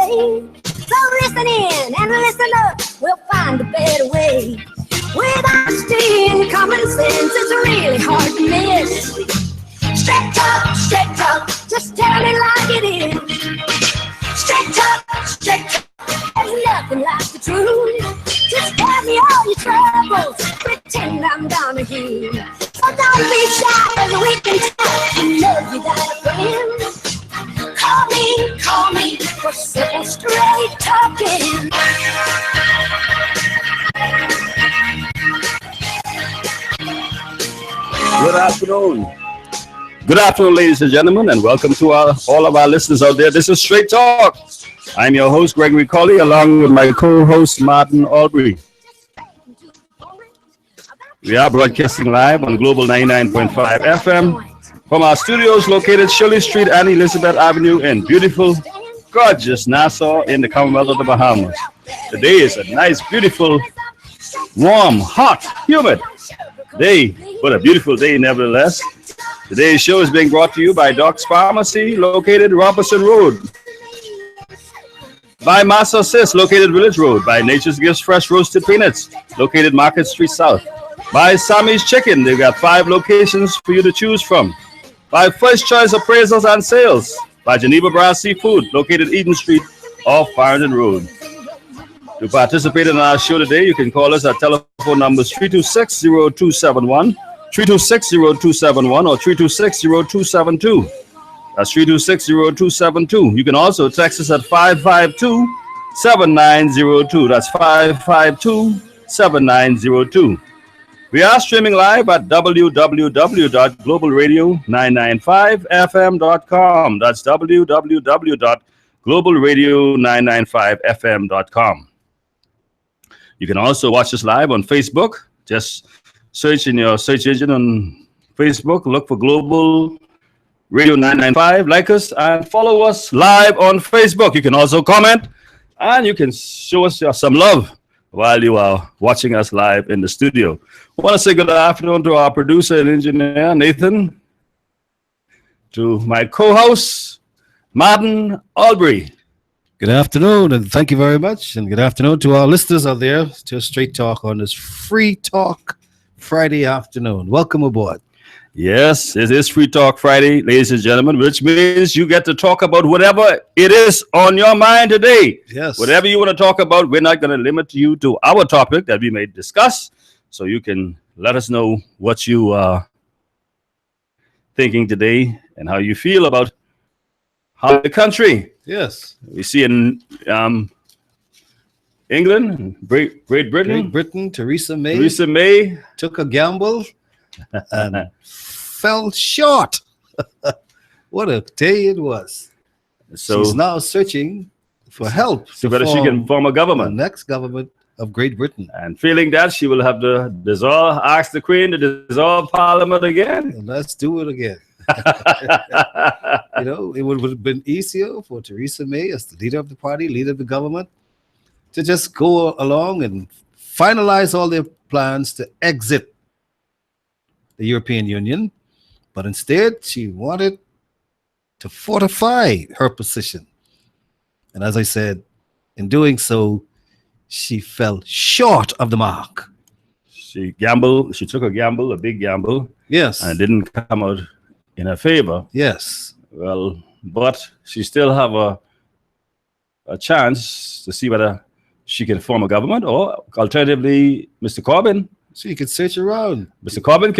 say. So listen in and listen up, we'll find a better way. With honesty and common sense, it's really hard to miss. Straight talk, just tell it like it is. Straight talk, there's nothing like the truth. Just tell me all your troubles, pretend I'm gonna hear. So don't be shy, cause we can talk, you know you got a friend. Call me, for simple straight talking. Good afternoon. Good afternoon, ladies and gentlemen, and welcome to all of our listeners out there. This is Straight Talk. I'm your host, Gregory Colley, along with my co-host, Martin Albury. We are broadcasting live on Global 99.5 FM from our studios located Shirley Street and Elizabeth Avenue in beautiful, gorgeous Nassau in the Commonwealth of the Bahamas. Today is a nice, beautiful, warm, hot, humid day, but a beautiful day nevertheless. Today's show is being brought to you by Doc's Pharmacy, located Robertson Road. By Master Sis, located Village Road. By Nature's Gifts Fresh Roasted Peanuts, located Market Street South. By Sammy's Chicken, they've got 5 locations for you to choose from. By First Choice Appraisals and Sales. By Geneva Brass Seafood, located Eden Street off Farrington Road. To participate in our show today, you can call us at telephone numbers 326-0271, 326-0271, or 326-0272. That's 326-0272. You can also text us at 552-7902. That's 552-7902. We are streaming live at www.globalradio995fm.com. That's www.globalradio995fm.com. You can also watch us live on Facebook. Just search in your search engine on Facebook. Look for Global Radio 995. Like us and follow us live on Facebook. You can also comment and you can show us some love while you are watching us live in the studio. I want to say good afternoon to our producer and engineer, Nathan. To my co-host, Martin Albury. Good afternoon, and thank you very much. And good afternoon to our listeners out there to Straight Talk on this Free Talk Friday afternoon. Welcome aboard. Yes, it is Free Talk Friday, ladies and gentlemen, which means you get to talk about whatever it is on your mind today. Yes. Whatever you want to talk about, we're not going to limit you to our topic that we may discuss. So you can let us know what you are thinking today and how you feel about how the country. Yes. We see in England, Great Britain, Theresa May. Theresa May took a gamble and fell short. What a day it was. So she's now searching for help so whether she can form a government. The next government of Great Britain. And feeling that, she will have to ask the Queen to dissolve Parliament again. And let's do it again. It would have been easier for Theresa May as the leader of the party, leader of the government, to just go along and finalize all their plans to exit the European Union. But instead, she wanted to fortify her position. And as I said, in doing so, she fell short of the mark. She gambled. She took a gamble, a big gamble. Yes. And it didn't come out in her favor. Yes. Well, but she still have a chance to see whether she can form a government, or alternatively, Mr. Corbyn. So you can search around. Mr. Corbyn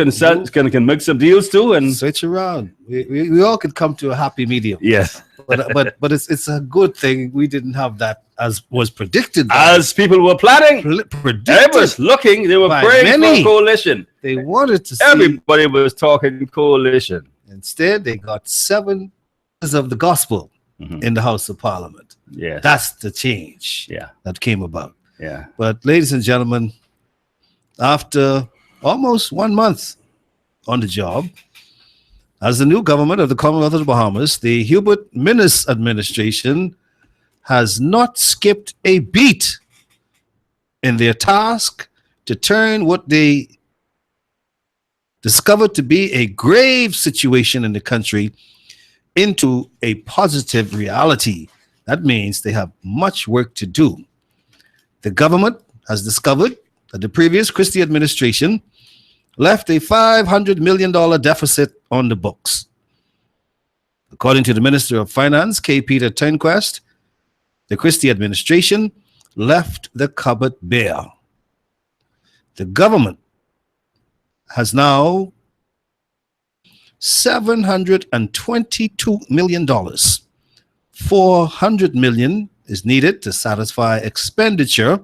can make some deals too, and search around. We all could come to a happy medium. Yes. but it's a good thing we didn't have that as was predicted. As people were planning. They was looking, they were praying for a coalition. They wanted to see. Everybody was talking coalition. Instead, they got 7 of the gospel in the House of Parliament. Yeah. That's the change that came about. Yeah. But ladies and gentlemen, after almost 1 month on the job, as the new government of the Commonwealth of the Bahamas, the Hubert Minnis administration has not skipped a beat in their task to turn what they discovered to be a grave situation in the country into a positive reality That means they have much work to do. The government has discovered that the previous Christie administration left a $500 million deficit on the books. According to the Minister of Finance, K. Peter Turnquest, the Christie administration left the cupboard bare. The government has now $722 million. $400 million is needed to satisfy expenditure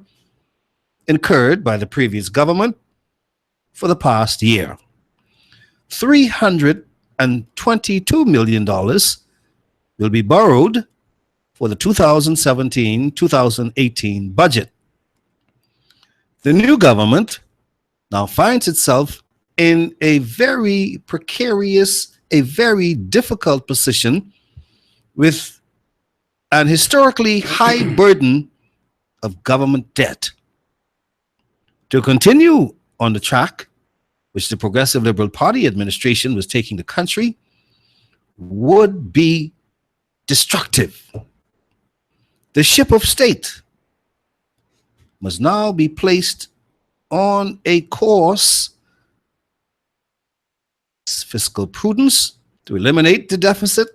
incurred by the previous government for the past year. $322 million will be borrowed for the 2017-2018 budget. The new government now finds itself in a very precarious, a very difficult position with an historically high burden of government debt. To continue on the track which the Progressive Liberal Party administration was taking the country would be destructive. The ship of state must now be placed on a course fiscal prudence to eliminate the deficit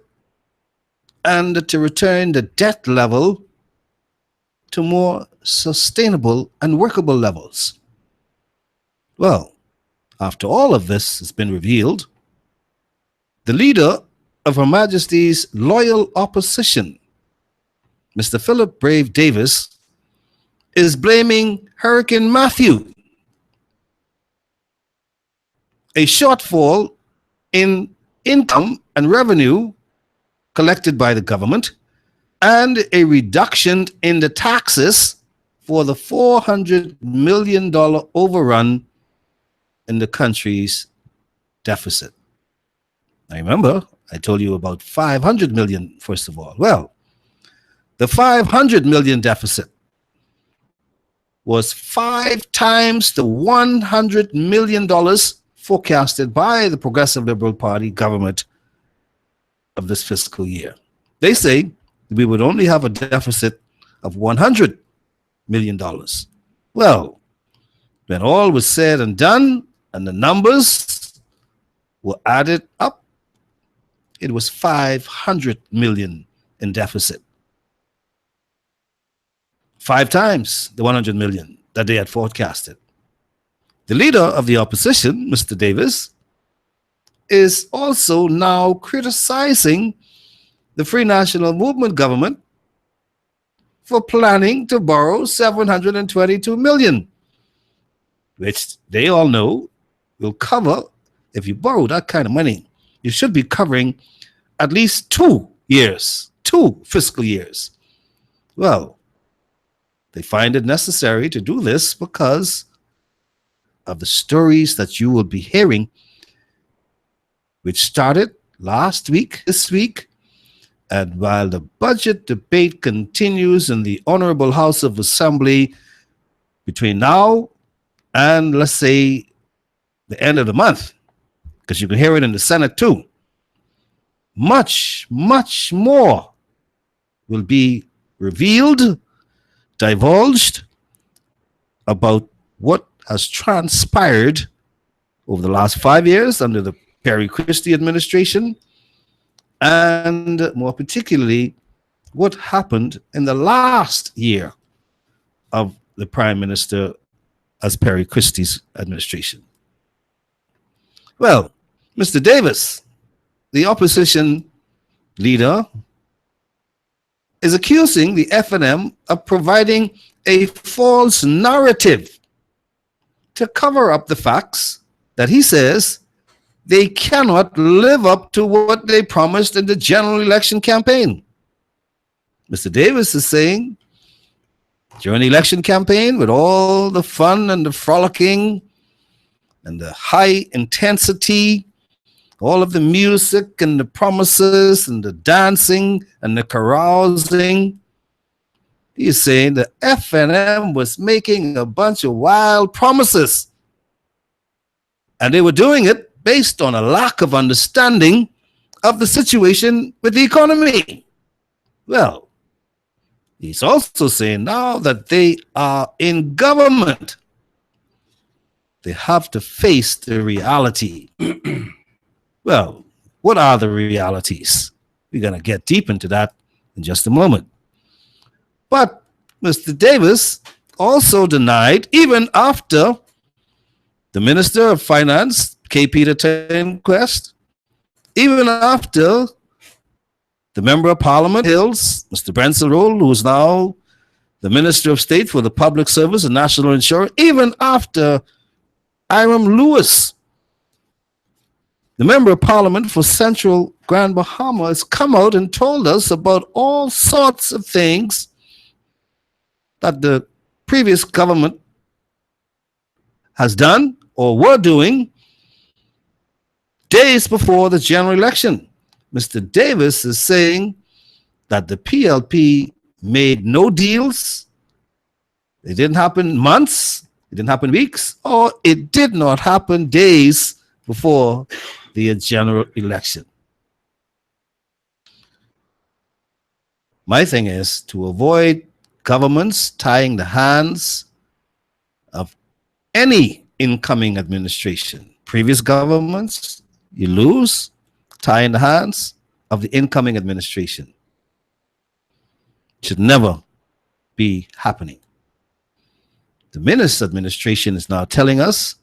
and to return the debt level to more sustainable and workable levels. Well, after all of this has been revealed, the leader of Her Majesty's loyal opposition, Mr. Philip Brave Davis, is blaming Hurricane Matthew, a shortfall in income and revenue collected by the government, and a reduction in the taxes for the $400 million overrun in the country's deficit. Now remember, I told you about 500 million, first of all. Well, the 500 million deficit was 5 times the $100 million forecasted by the Progressive Liberal Party government of this fiscal year. They say we would only have a deficit of $100 million. Well, when all was said and done and the numbers were added up, it was 500 million in deficit. 5 times the 100 million that they had forecasted. The leader of the opposition, Mr. Davis, is also now criticizing the Free National Movement government for planning to borrow $722 million, which they all know will cover, if you borrow that kind of money, you should be covering at least 2 years, 2 fiscal years. Well, they find it necessary to do this because of the stories that you will be hearing, which started last week, this week, and while the budget debate continues in the Honorable House of Assembly between now and, let's say, the end of the month, because you can hear it in the Senate too, much, much more will be revealed, divulged about what has transpired over the last 5 years under the Perry Christie administration, and more particularly, what happened in the last year of the Prime Minister as Perry Christie's administration. Well, Mr. Davis, the opposition leader, is accusing the FNM of providing a false narrative to cover up the facts that he says they cannot live up to what they promised in the general election campaign. Mr. Davis is saying during the election campaign, with all the fun and the frolicking and the high intensity, all of the music and the promises and the dancing and the carousing, he is saying the FNM was making a bunch of wild promises. And they were doing it based on a lack of understanding of the situation with the economy. Well, He's also saying now that they are in government, they have to face the reality. Well, what are the realities? We're going to get deep into that in just a moment. But Mr. Davis also denied, even after the Minister of Finance, K. Peter Tenquest, even after the Member of Parliament Hills, Mr. Brensel Roll, who is now the Minister of State for the Public Service and National Insurance, even after Hiram Lewis, the Member of Parliament for Central Grand Bahama, has come out and told us about all sorts of things that the previous government has done or were doing days before the general election. Mr. Davis is saying that the PLP made no deals. It didn't happen months, it didn't happen weeks, or it did not happen days before the general election. My thing is to avoid governments tying the hands of any incoming administration. Previous governments, you lose, tying the hands of the incoming administration. Should never be happening. The Minister administration is now telling us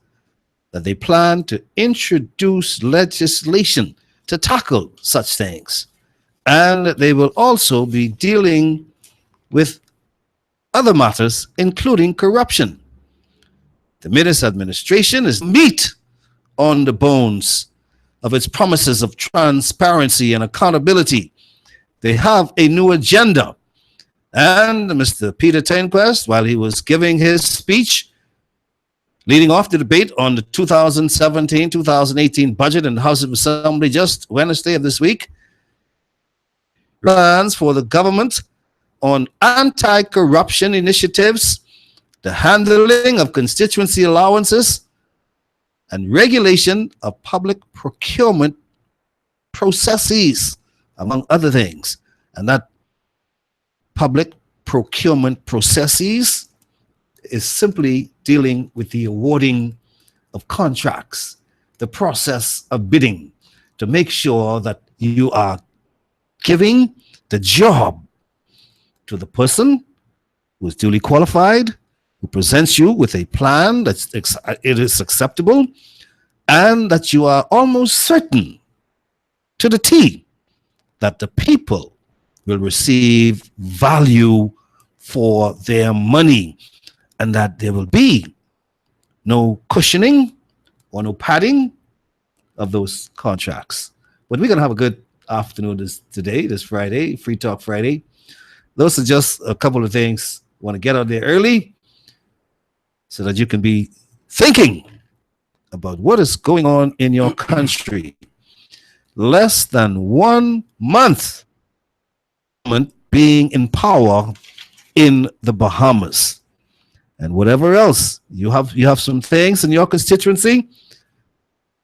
that they plan to introduce legislation to tackle such things. And they will also be dealing with other matters, including corruption. The Minister administration is meat on the bones of its promises of transparency and accountability. They have a new agenda. And Mr. Peter Tenquest, while he was giving his speech, leading off the debate on the 2017-2018 budget in the House of Assembly just Wednesday of this week, plans for the government on anti-corruption initiatives, the handling of constituency allowances, and regulation of public procurement processes, among other things. And that public procurement processes is simply dealing with the awarding of contracts, the process of bidding, to make sure that you are giving the job to the person who is duly qualified, who presents you with a plan that it is acceptable, and that you are almost certain to the T that the people will receive value for their money, and that there will be no cushioning or no padding of those contracts. But we're going to have a good afternoon this Friday, Free Talk Friday. Those are just a couple of things. I want to get out there early so that you can be thinking about what is going on in your country. Less than 1 month being in power in the Bahamas. And whatever else, you have some things in your constituency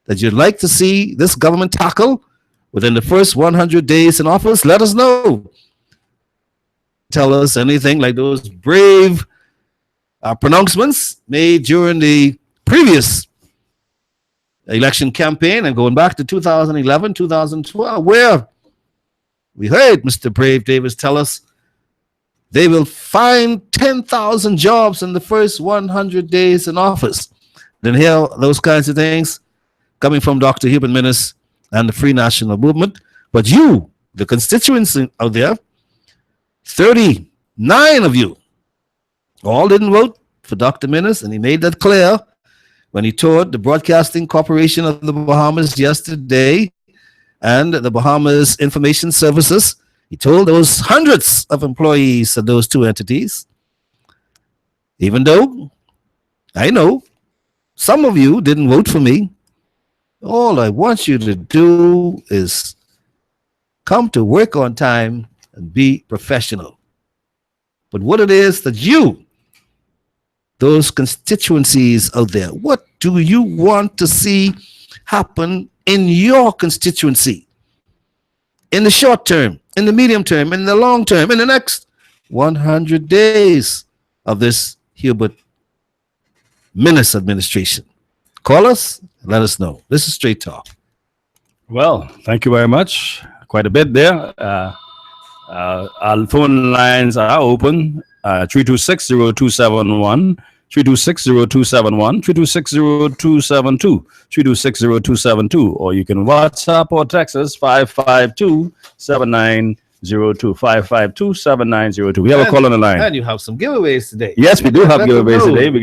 that you'd like to see this government tackle within the first 100 days in office. Let us know. Tell us anything like those brave pronouncements made during the previous election campaign and going back to 2011, 2012, where we heard Mr. Brave Davis tell us they will find 10,000 jobs in the first 100 days in office. Then hear those kinds of things coming from Dr. Hubert Minnis and the Free National Movement. But you, the constituents out there, 39 of you, all didn't vote for Dr. Minnis, and he made that clear when he toured the Broadcasting Corporation of the Bahamas yesterday and the Bahamas Information Services. He told those hundreds of employees of those two entities, even though I know some of you didn't vote for me, all I want you to do is come to work on time and be professional. But what it is that you, those constituencies out there, what do you want to see happen in your constituency? In the short term, in the medium term, in the long term, in the next 100 days of this Hubert Minnis administration. Call us, let us know. This is Straight Talk. Well, thank you very much. Quite a bit there. Our phone lines are open. 326-0271, 326-0271, 326-0272, 326-0272, or you can WhatsApp or text us 552-7902, 552-7902. We have a call on the line. And you have some giveaways today. Yes, we do have Let them giveaways know. today. We're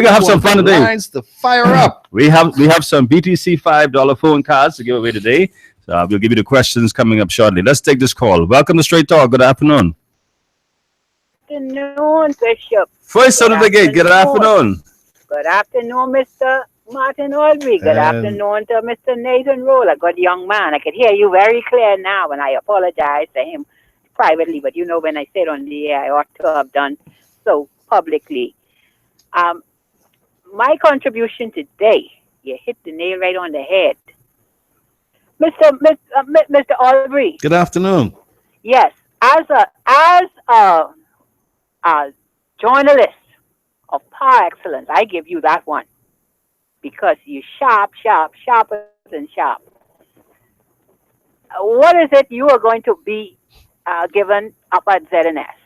gonna have some fun The today. lines to fire up. We have some BTC $5 phone cards to give away today. So we'll give you the questions coming up shortly. Let's take this call. Welcome to Straight Talk. Good afternoon. Afternoon, Bishop. First out of the gate. Good afternoon. Good afternoon, Mr. Martin Albury. Good afternoon to Mr. Nathan Roll, a good young man. I could hear you very clear now, and I apologize to him privately, but you know when I said on the air, I ought to have done so publicly. My contribution today, you hit the nail right on the head. Mr. Albury. Good afternoon. Yes, as a journalist of par excellence, I give you that one because you sharper than sharp. What is it you are going to be given up at ZNS?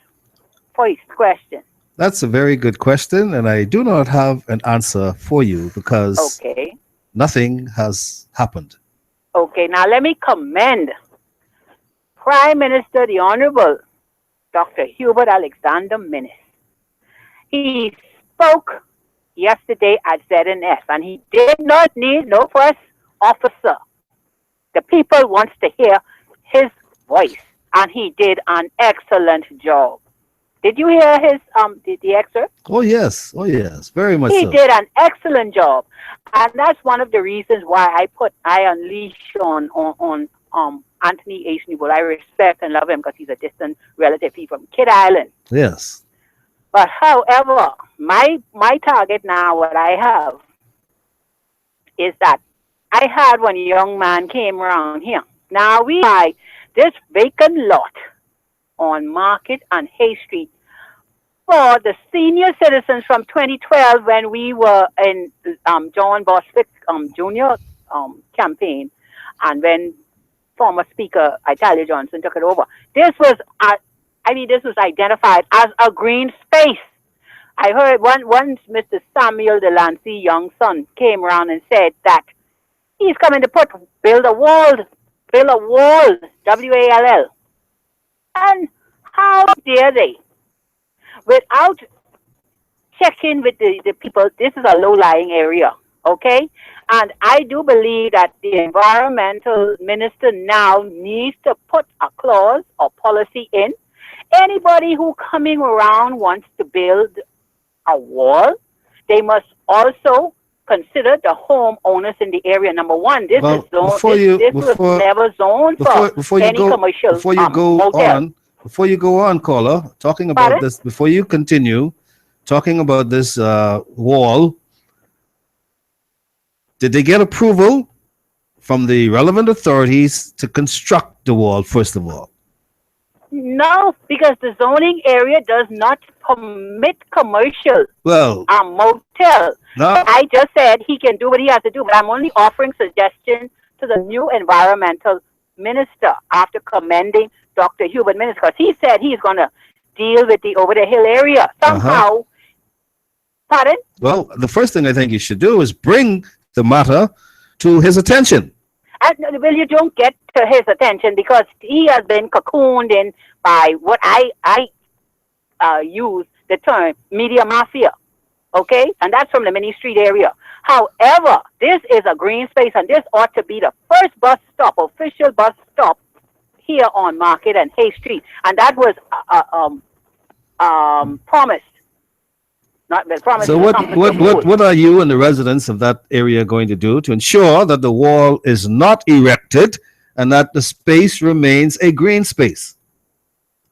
First question. That's a very good question, and I do not have an answer for you because nothing has happened. Okay, now let me commend Prime Minister, the Honorable Dr. Hubert Alexander Minnis. He spoke yesterday at ZNS, and he did not need no press officer. The people wants to hear his voice, and he did an excellent job. Did you hear his the excerpt? Oh yes, very much. He so. did an excellent job, and that's one of the reasons why I unleash on Anthony H. Newell. I respect and love him because he's a distant relative. He's from Kidd Island. Yes. But however, my target now, what I have, is that I had one young man came around here. Now we buy this vacant lot on Market and Hay Street for the senior citizens from 2012 when we were in John Boswick Jr. Campaign, and when former Speaker Italia Johnson took it over. This was identified as a green space. I heard once Mr. Samuel Delancey, young son, came around and said that he's coming to build a wall, WALL. And how dare they? Without checking with the people, this is a low-lying area, okay? And I do believe that the environmental minister now needs to put a clause or policy in. Anybody who coming around wants to build a wall, they must also consider the homeowners in the area. Number one, this was never zoned for any commercial motel. Before you go on, caller, talking about this, before you continue talking about this wall, did they get approval from the relevant authorities to construct the wall, first of all? No, because the zoning area does not permit commercial motel. No. I just said he can do what he has to do, but I'm only offering suggestions to the new environmental minister after commending Dr. Hubert Minnis, because he said he's going to deal with the over the hill area somehow. Pardon? Well, the first thing I think you should do is bring the matter to his attention. Well, you don't get to his attention because he has been cocooned in by what I use the term media mafia, okay? And that's from the Mini Street area. However, this is a green space, and this ought to be the first bus stop, official bus stop here on Market and Hay Street. And that was promised. So what are you and the residents of that area going to do to ensure that the wall is not erected and that the space remains a green space?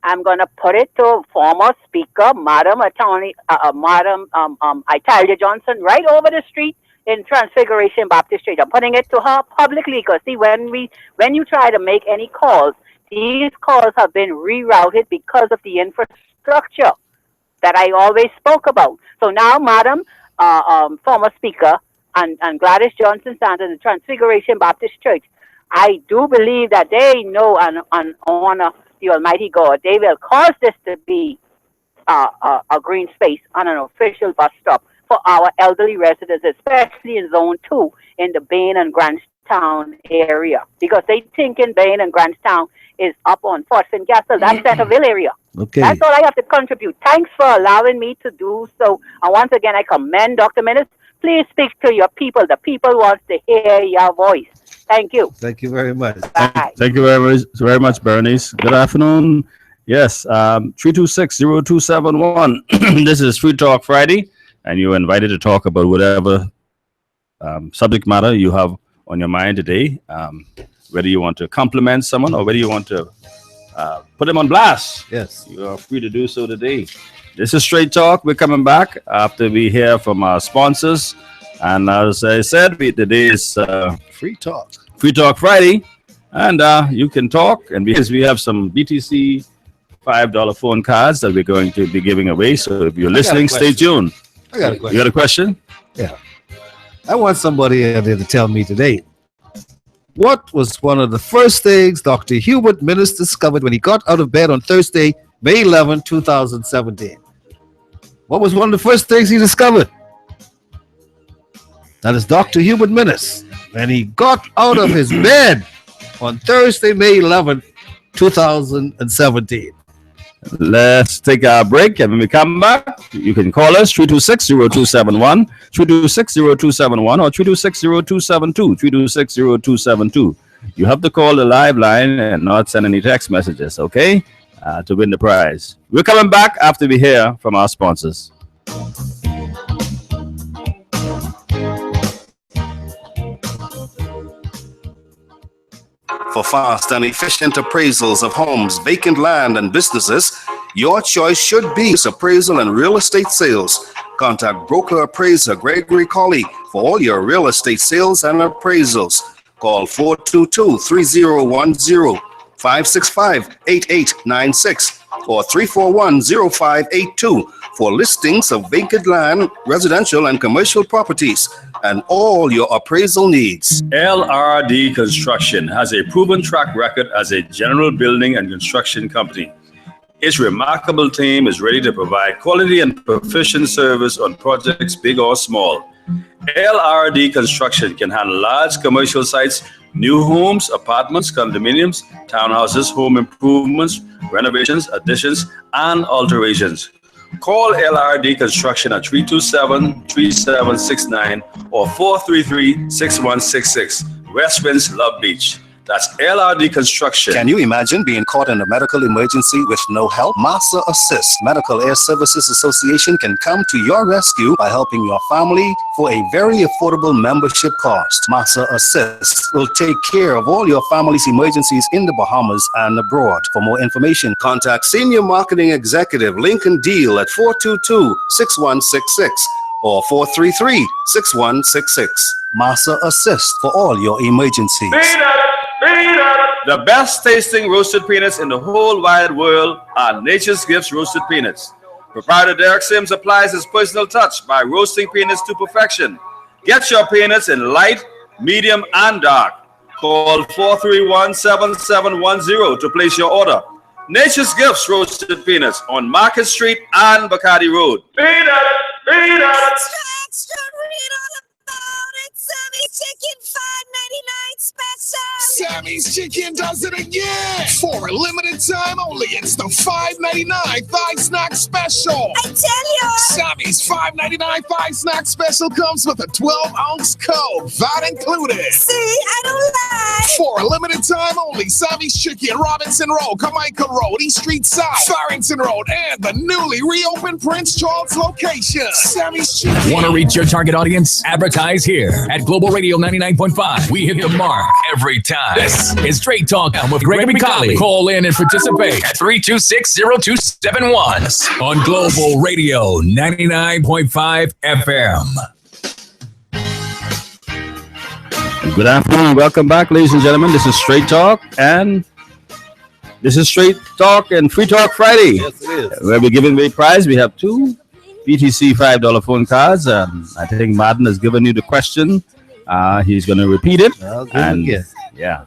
I'm going to put it to former Speaker, Madam Italia Johnson, right over the street in Transfiguration Baptist Street. I'm putting it to her publicly because, see, when you try to make any calls, these calls have been rerouted because of the infrastructure structure that I always spoke about. So now, Madam former Speaker and Gladys Johnson Sanders, the Transfiguration Baptist Church, I do believe that they know and honor the Almighty God. They will cause this to be a green space on an official bus stop for our elderly residents, especially in Zone 2 in the Bain and Grantstown area, because they think in Bain and Grantstown is up on Fort Fincastle, that's Centerville area. Okay. That's all I have to contribute. Thanks for allowing me to do so. And once again, I commend Dr. Minnis. Please speak to your people. The people want to hear your voice. Thank you. Thank you very much. Bye. Thank you very much, Bernice. Good afternoon. Yes, 326-0271. This is Free Talk Friday, and you're invited to talk about whatever subject matter you have on your mind today, whether you want to compliment someone or whether you want to put them on blast. Yes. You are free to do so today. This is Straight Talk. We're coming back after we hear from our sponsors. And as I said, today is Free Talk. Free Talk Friday. And you can talk. And because we have some BTC $5 phone cards that we're going to be giving away. So if you're listening, stay tuned. I got a question. You got a question? Yeah. I want somebody out there to tell me today, what was one of the first things Dr. Hubert Minnis discovered when he got out of bed on Thursday, May 11, 2017? What was one of the first things he discovered? That is Dr. Hubert Minnis. When he got out of his bed on Thursday, May 11, 2017. Let's take a break, and when we come back, you can call us 326-0271, 326-0271, or 326-0272, 326-0272. You have to call the live line and not send any text messages, okay, to win the prize. We're coming back after we hear from our sponsors. For fast and efficient appraisals of homes, vacant land, and businesses, your choice should be Appraisal and Real Estate Sales. Contact broker appraiser Gregory Colley for all your real estate sales and appraisals. Call 422-3010, 565-8896, or 341-0582 for listings of vacant land, residential and commercial properties, and all your appraisal needs. LRD Construction has a proven track record as a general building and construction company. Its remarkable team is ready to provide quality and proficient service on projects big or small. LRD Construction can handle large commercial sites, new homes, apartments, condominiums, townhouses, home improvements, renovations, additions, and alterations. Call LRD Construction at 327-3769 or 433-6166. West Winds, Love Beach. That's LRD Construction. Can you imagine being caught in a medical emergency with no help? Massa Assist Medical Air Services Association can come to your rescue by helping your family for a very affordable membership cost. Massa Assist will take care of all your family's emergencies in the Bahamas and abroad. For more information, contact Senior Marketing Executive Lincoln Deal at 422-6166 or 433-6166. Massa Assist for all your emergencies. The best tasting roasted peanuts in the whole wide world are Nature's Gifts Roasted Peanuts. Proprietor Derek Sims applies his personal touch by roasting peanuts to perfection. Get your peanuts in light, medium, and dark. Call 431-7710 to place your order. Nature's Gifts Roasted Peanuts on Market Street and Bacardi Road. Peanuts! Extra, read all about it. Sammy's Chicken $5.99 special. Sammy's Chicken does it again. For a limited time only, it's the $5.99 Thigh Snack Special. I tell you. Sammy's $5.99 Thigh Snack Special comes with a 12-ounce Coke, VAT included. See, I don't lie. For a limited time only, Sammy's Chicken, Robinson Road, Carmichael Road, East Street South, Farrington Road, and the newly reopened Prince Charles location. Sammy's Chicken. Want to reach your target audience? Advertise here at Global Radio 99.5. We hit the mark every time. This is Straight Talk with Gregory Colley. Call in and participate at 326-0271 on Global Radio 99.5 FM. Good afternoon. Welcome back, ladies and gentlemen. This is Straight Talk, and This is Straight Talk and Free Talk Friday. Yes, it is. Where we're giving away prize. We have 2 BTC $5 phone cards. I think Martin has given you the question. He's going to repeat it. I'll give it again. Yeah.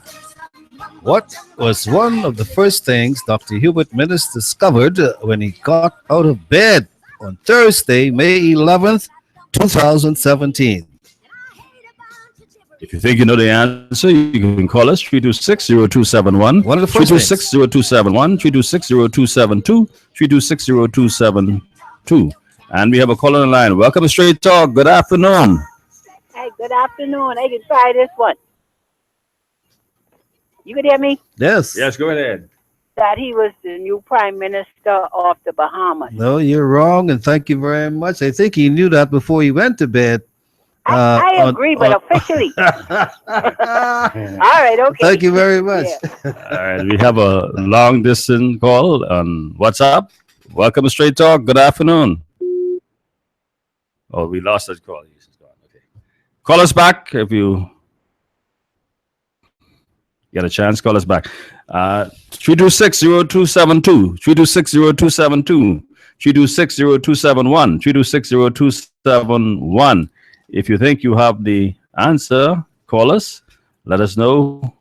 What was one of the first things Dr. Hubert Minnis discovered when he got out of bed on Thursday, May 11th, 2017? If you think you know the answer, you can call us 326-0271. One of the first 326-0271, 326-0272, 326-0272. And we have a caller on the line. Welcome to Straight Talk. Good afternoon. Hey, good afternoon. I can try this one. You can hear me? Yes. Yes, go ahead. That he was the new prime minister of the Bahamas. No, you're wrong, and thank you very much. I think he knew that before he went to bed. I agree, but officially. All right, okay. Thank you very much. Yeah. All right, we have a long distance call on WhatsApp. Welcome to Straight Talk. Good afternoon. Oh, we lost that call. He's gone. Okay. Call us back if you get a chance. Call us back. 326-0272, 326-0272, 326-0271, 326-0271. If you think you have the answer, call us. Let us know.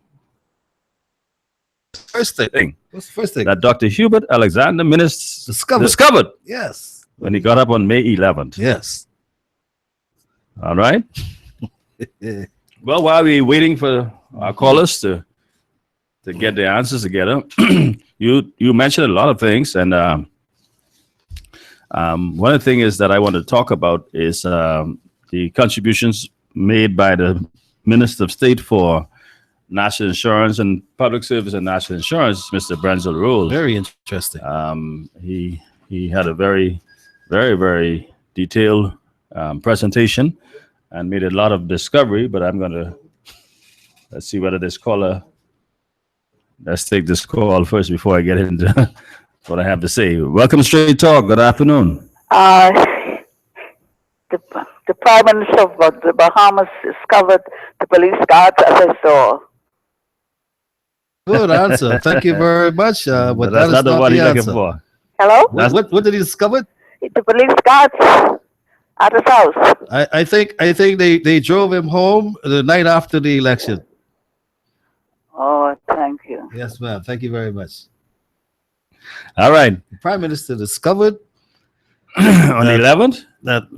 First thing. What's the first thing? That Dr. Hubert Alexander Minnis discovered Yes. when he got up on May 11th. Yes. All right. Well, while we're waiting for our callers to get the answers together, you mentioned a lot of things, and one of the things that I want to talk about is the contributions made by the Minister of State for National Insurance and Public Service and National Insurance, Mr. Brenzel Rose. Very interesting. He had a very, very, very detailed presentation and made a lot of discovery, but let's see whether this caller, let's take this call first before I get into what I have to say. Welcome to Straight Talk. Good afternoon. The Prime Minister of the Bahamas discovered the police guards as I saw. Good answer. Thank you very much. But That's not the one he's looking for. Hello? What did he discover? The police guards at his house. I think they drove him home the night after the election. Oh, thank you. Yes, ma'am. Thank you very much. All right. The Prime Minister discovered on the 11th? That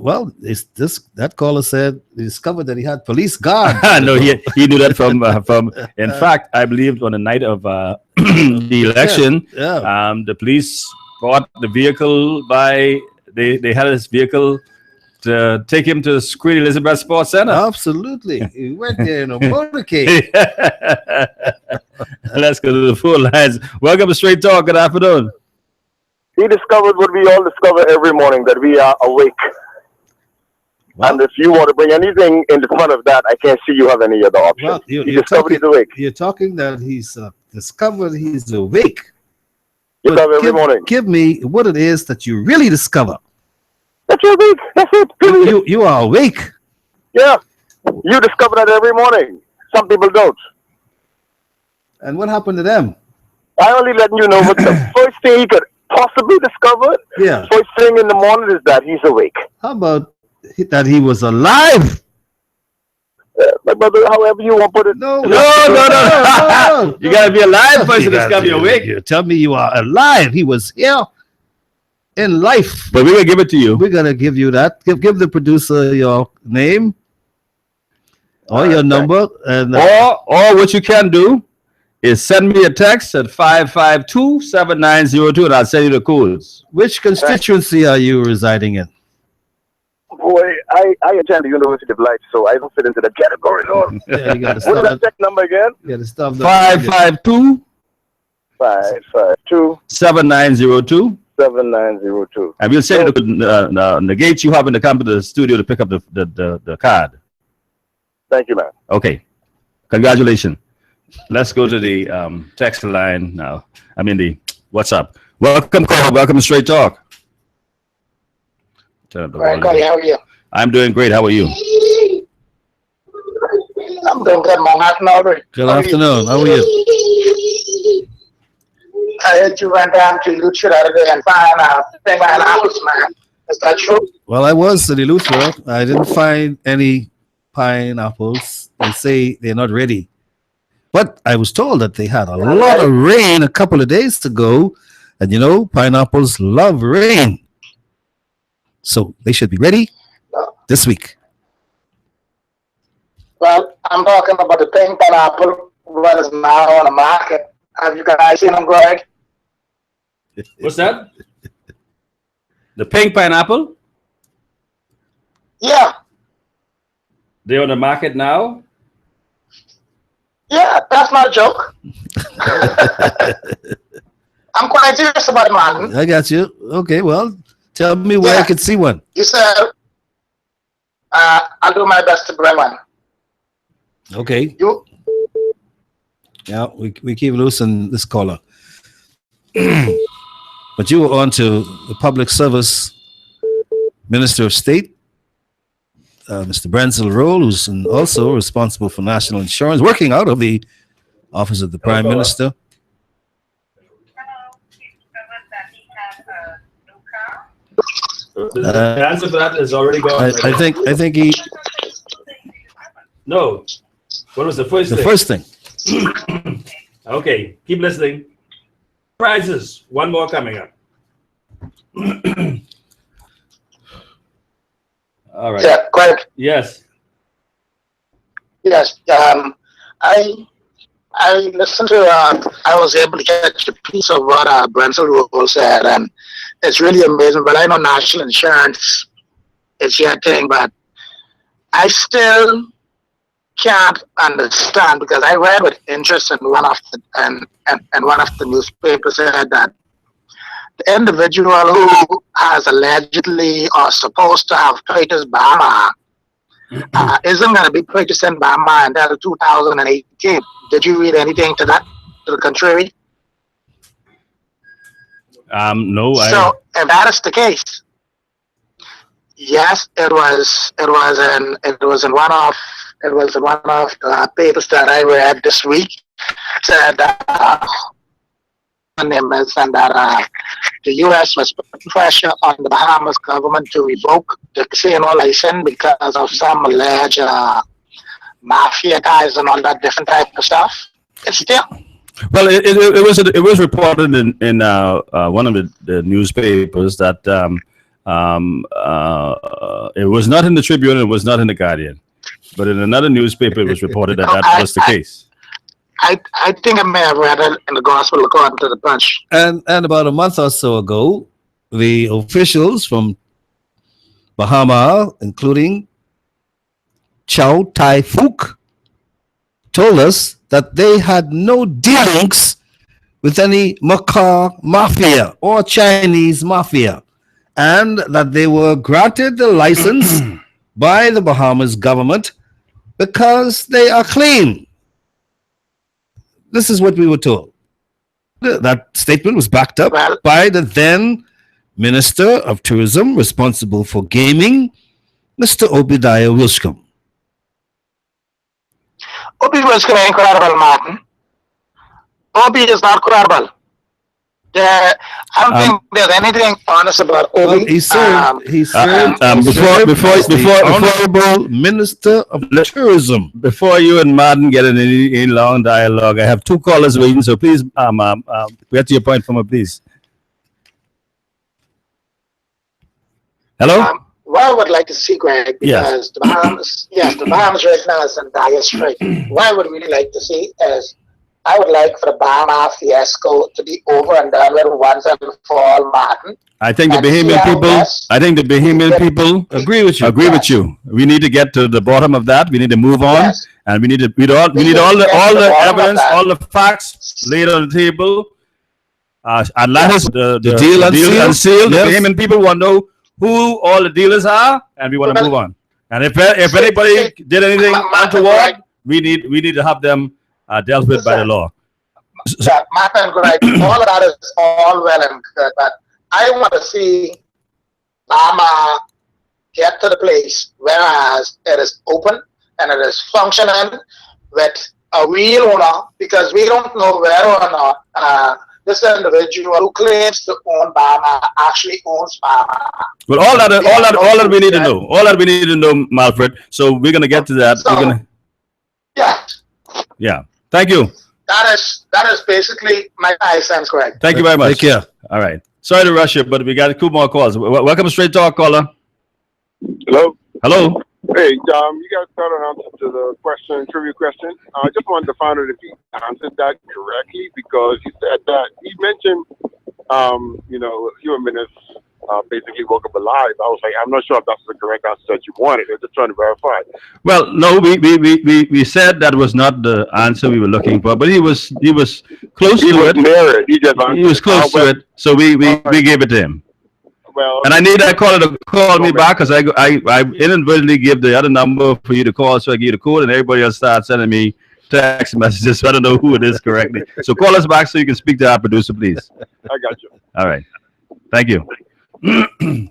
caller said he discovered that he had police guards. No, he knew that from in fact, I believe on the night of the election, the police bought the vehicle they had his vehicle to take him to Queen Elizabeth Sports Center. Absolutely. He went there in a motorcade. Let's go to the full lines. Welcome to Straight Talk. Good afternoon. He discovered what we all discover every morning, that we are awake. Well, and if you want to bring anything in the front of that, I can't see you have any other option. Well, he discovered he's awake. You're talking that he's discovered he's awake. Every morning. Give me what it is that you really discover. That you're awake. That's it. You are awake. Yeah. You discover that every morning. Some people don't. And what happened to them? I only letting you know what the first thing he could possibly discover. Yeah. First thing in the morning is that he's awake. How about that he was alive? My brother, however you want to put it. No. You got to be alive first to discover you're awake. You tell me you are alive. He was here in life. But we're going to give it to you. We're going to give you that. Give the producer your name or your number. And or what you can do is send me a text at 552-7902 and I'll send you the codes. Which constituency are you residing in? Boy, I attend the University of Life, so I don't fit into the category. Yeah, you what's that check number again? Yeah, the stuff. 552 7902. 7902. And we'll send you the gates you have in the come to the studio to pick up the card. Thank you, man. Okay. Congratulations. Let's go to the text line now. I mean the WhatsApp. Welcome to Straight Talk. Right, Cody, how are you? I'm doing great. How are you? I'm doing good, man. Good afternoon. How are you? I heard you went down to Lucha the other day and found thing by an apples, man. Is that true? Well, I was at Eleuthera. I didn't find any pineapples. They say they're not ready. But I was told that they had a lot of rain a couple of days ago. And you know, pineapples love rain. So they should be ready this week. Well, I'm talking about the pink pineapple what is now on the market. Have you guys seen them, Greg? What's that? The pink pineapple? Yeah. They're on the market now? Yeah, that's not a joke. I'm quite serious about it, man. I got you. Okay, well, tell me where I could see one. You said, I'll do my best to bring one. Okay. You? Yeah, we keep losing this caller. But you were on to the Public Service Minister of State, Mr. Brenzel Roll, who's also responsible for national insurance, working out of the Office of the Prime Minister. The answer for that is already gone. I think he. No. What was the first thing? The first thing. Okay, keep listening. Prizes. One more coming up. All right. Yeah, Greg. Yes. Yes. I listened to. I was able to catch a piece of what Brenzel Roll said, and it's really amazing. But I know national insurance is your thing, but I still can't understand because I read with interest in one of the and one of the newspapers said that the individual who has allegedly or supposed to have purchased Bahama isn't going to be purchasing Bahama until 2018. Did you read anything to that, to the contrary? No. So if that is the case, yes, it was in one of the papers that I read this week. Said that and that the U.S. was putting pressure on the Bahamas government to revoke the casino license because of some alleged mafia ties and all that different type of stuff. It's still. Well, it was reported in one of the newspapers that it was not in the Tribune, it was not in the Guardian, but in another newspaper it was reported that was the case. I think I may have read it in the Gospel according to the Punch. And about a month or so ago, the officials from Bahama, including Chow Tai Fook, told us that they had no dealings with any Macau mafia or Chinese mafia, and that they were granted the license by the Bahamas government because they are clean. This is what we were told. That statement was backed up by the then Minister of Tourism responsible for gaming, Mr. Obadiah Wilshcombe. Obi was incredible, Martin. Obi is not credible. I don't think there's anything honest about Obi. Well, he served before Honorable Minister of Tourism. Before you and Martin get in any long dialogue, I have two callers waiting, so please get to your point from me, please. Hello? What I would like to see, Greg, because the Bahamas right now is in dire strait. What I would really like to see is I would like for the Bahama fiasco to be over and done with once and for all, Martin. I think the Bahamian people agree with you. We need to get to the bottom of that. We need to move on, and we need all the evidence, all the facts laid on the table. Atlantis, the deal unsealed. The Bahamian people want to know who all the dealers are, and we want to move on. And if anybody did anything untoward, we need to have them dealt with by the law. Martin, all of that is all well and good, but I want to see Bahama get to the place whereas it is open and it is functioning with a real owner, because we don't know whether or not this individual who claims to own Bahama actually owns Bahama. Well, all that we need to know. All that we need to know, Malfred. So we're gonna get to that. So, yeah. Thank you. That is basically my 5 cents, Greg. Thank you very much. Take care. All right. Sorry to rush you, but we got 2 more calls. Welcome to Straight Talk, caller. Hello. Hello. Hey, you guys got an answer to the trivia question. I just wanted to find out if he answered that correctly, because he said that he mentioned, human minutes basically woke up alive. I was like, I'm not sure if that's the correct answer that you wanted. I'm just trying to verify. Well, no, we said that was not the answer we were looking for, but he was close to it. Near it. He was close to it, so we gave it to him. Well, and I need that caller to call me back, because I inadvertently give the other number for you to call, so I give you the code, and everybody else starts sending me text messages, so I don't know who it is correctly. So call us back so you can speak to our producer, please. I got you. All right. Thank you. We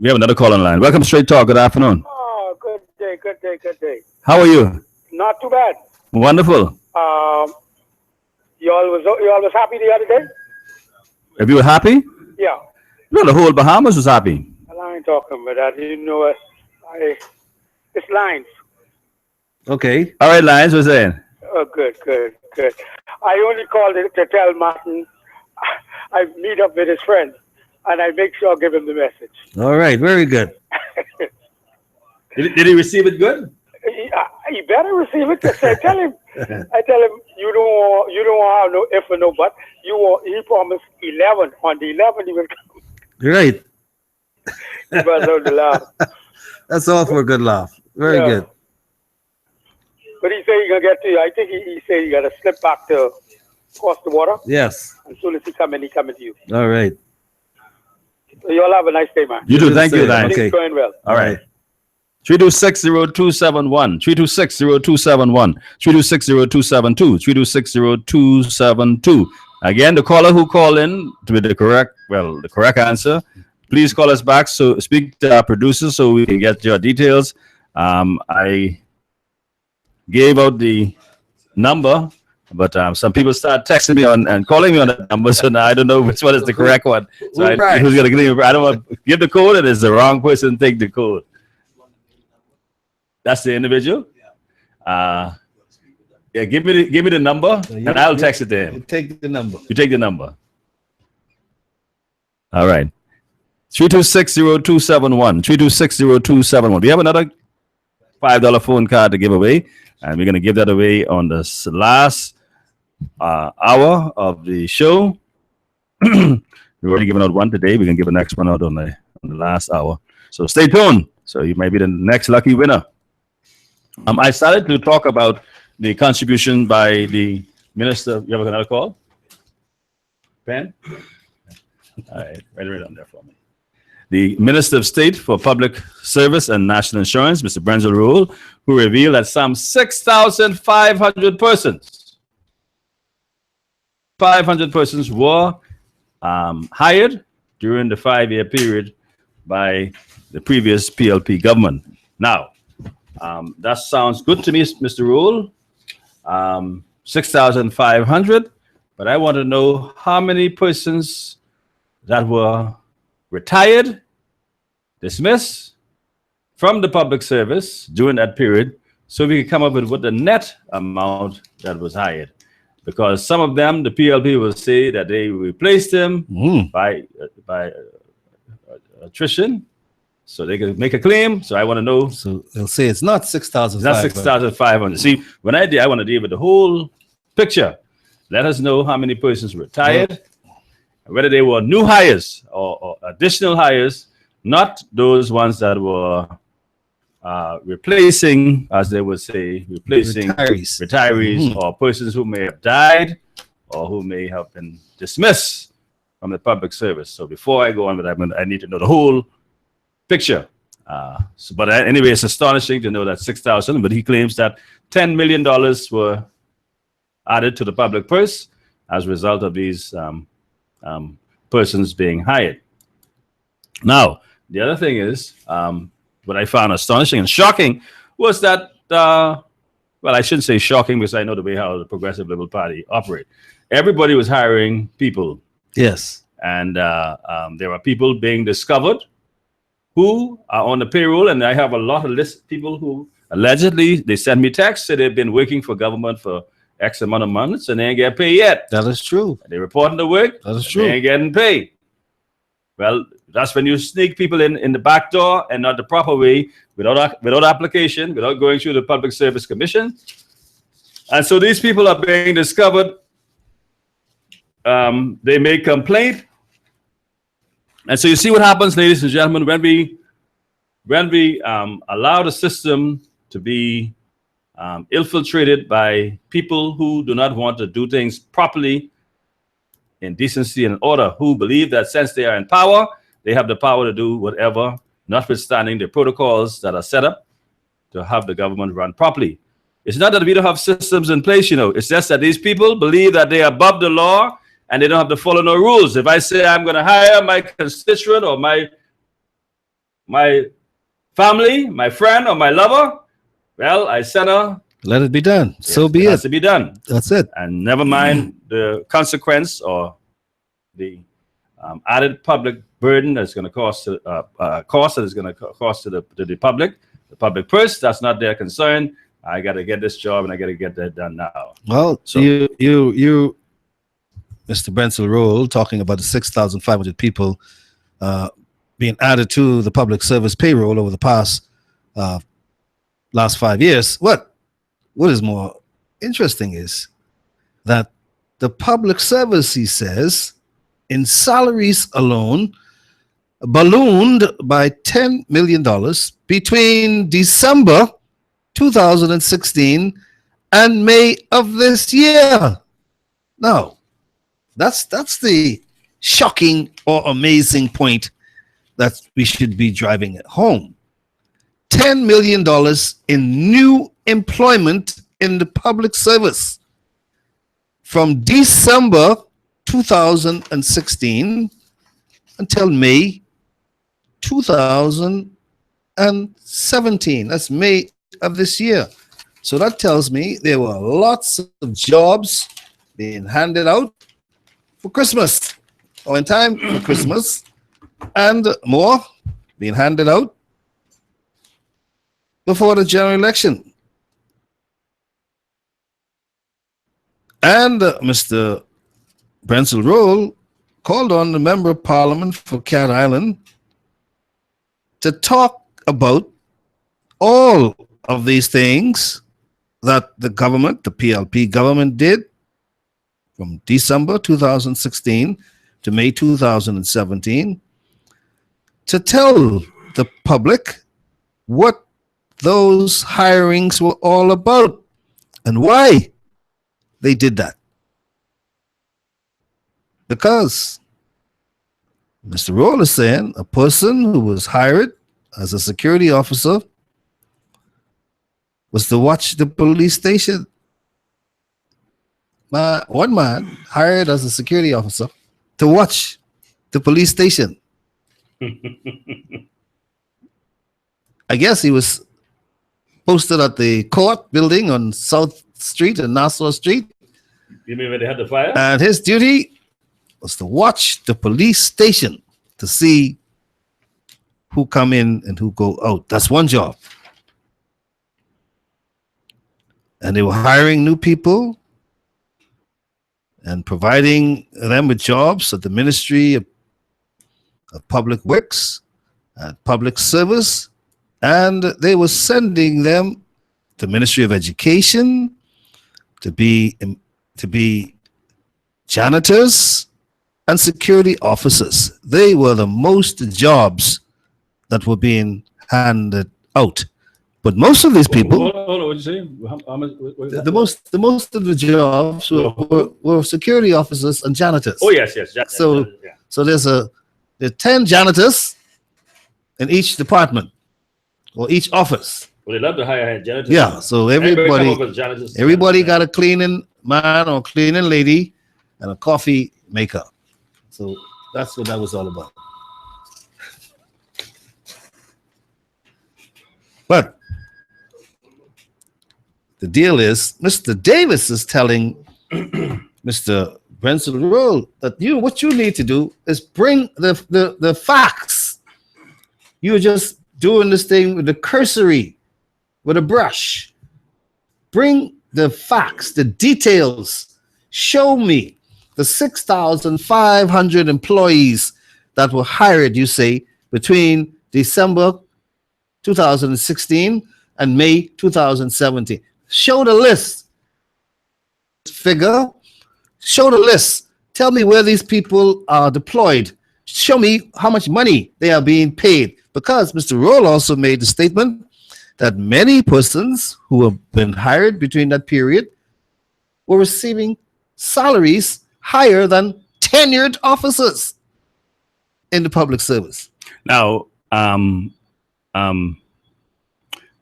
have another call on line. Welcome to Straight Talk. Good afternoon. Oh, good day. How are you? Not too bad. Wonderful. You all was happy the other day? If you were happy? Yeah. No, the whole Bahamas was happy. Well, I ain't talking about that. You know, it's lines. Okay. All right, Lions, what's saying? Oh, good. I only called to tell Martin I meet up with his friend, and I make sure I give him the message. All right. Very good. Did he receive it good? He better receive it. I tell him, you don't have no if or no but. He promised 11. On the 11, he will come. Right. He was on the laugh. That's all for a good laugh. Very good. But he said he's gonna get to you. I think he said he gotta slip back to across the water. Yes. As soon as he coming to you. All right. So you all have a nice day, man. You too. Thank you, Lions. Okay. It's going well. All right. 326-0271, 326-0271, 326-0272, 326-0272. Again, the caller who called in with the correct answer, please call us back. So speak to our producer so we can get your details. I gave out the number, but some people start texting me and calling me on that number, so now I don't know which one is the correct one. So who's gonna give me? I don't want to give the code, and it's the wrong person take the code. That's the individual. Give me the number, and I'll text it to him. You take the number. You take the number. All right. 326-0271. 326-0271. We have another $5 phone card to give away, and we're going to give that away on this last hour of the show. We've already given out one today. We're going to give the next one out on the last hour. So stay tuned. So you might be the next lucky winner. I started to talk about the contribution by the minister. You have another call? Ben? All right, write it down there for me. The Minister of State for Public Service and National Insurance, Mr. Brenzel Rule, who revealed that some 6,500 persons, 500 persons were hired during the 5-year period by the previous PLP government. Now, that sounds good to me, Mr. Rule. 6,500, but I want to know how many persons that were retired, dismissed from the public service during that period, so we can come up with what the net amount that was hired. Because some of them, the PLP will say that they replaced them by attrition, so they can make a claim. So I want to know. So they'll say it's not 6,500. Not 6,500. See, when I want to deal with the whole picture. Let us know how many persons retired, whether they were new hires or additional hires, not those ones that were replacing, as they would say, retirees or persons who may have died or who may have been dismissed from the public service. So before I go on with that, I need to know the whole picture. But anyway, it's astonishing to know that 6,000, but he claims that $10 million were added to the public purse as a result of these persons being hired. Now, the other thing is, what I found astonishing and shocking was that, well, I shouldn't say shocking because I know the way how the Progressive Liberal Party operate. everybody was hiring people. Yes. And there are people being discovered who are on the payroll. And I have a lot of list people who allegedly, they send me texts, say they've been working for government for X amount of months and they ain't get paid yet. That is true. They reporting the work. That is true. They ain't getting paid. Well, that's when you sneak people in the back door and not the proper way, without application, without going through the Public Service Commission. And so these people are being discovered. They make complaint. And so you see what happens, ladies and gentlemen, when we allow the system to be infiltrated by people who do not want to do things properly, in decency and order, who believe that since they are in power, they have the power to do whatever, notwithstanding the protocols that are set up to have the government run properly. It's not that we don't have systems in place, it's just that these people believe that they are above the law and they don't have to follow no rules. If I say I'm going to hire my constituent or my family, my friend or my lover, well, I send her. Let it be done. Yes, So be it it. has to be done. That's it. And never mind the consequence or the added public burden that's going to cost cost that is going to cost to the public purse. That's not their concern. I got to get this job and I got to get that done now. Well, so you, Mr. Brensel Roll, talking about the 6,500 people being added to the public service payroll over the past last 5 years. What is more interesting is that the public service, he says, in salaries alone, ballooned by $10 million between December 2016 and May of this year. Now, that's the shocking or amazing point that we should be driving at home. $10 million in new employment in the public service from December 2016 until May 2017. That's May of this year. So that tells me there were lots of jobs being handed out for Christmas or in time for Christmas, and more being handed out before the general election. And Mr. Brensel Roll called on the Member of Parliament for Cat Island to talk about all of these things that the government, the PLP government, did from December 2016 to May 2017 to tell the public what those hirings were all about and why they did that. Because Mr. Roll is saying a person who was hired as a security officer was to watch the police station. One man hired as a security officer to watch the police station. I guess he was posted at the court building on South Street and Nassau Street. You mean when they had the fire? And his duty was to watch the police station to see who come in and who go out. That's one job. And they were hiring new people and providing them with jobs at the Ministry of Public Works and Public Service, and they were sending them to Ministry of Education to be janitors and security officers. They were the most jobs that were being handed out. But most of these people, Hold on, what did you say? How much, the most of the jobs were security officers and janitors. Oh yes. So there's 10 janitors in each department or each office. Well, they love to hire janitors. Yeah, so everybody got a cleaning man or cleaning lady and a coffee maker. So that's what that was all about. But the deal is, Mr. Davis is telling Mr. Brensel Roll, that what you need to do is bring the facts. You're just doing this thing with the cursory, with a brush. Bring the facts, the details. Show me the 6,500 employees that were hired, you say, between December 2016 and May 2017. Show the list. Figure. Show the list. Tell me where these people are deployed. Show me how much money they are being paid. Because Mr. Roll also made the statement that many persons who have been hired between that period were receiving salaries higher than tenured officers in the public service. Now,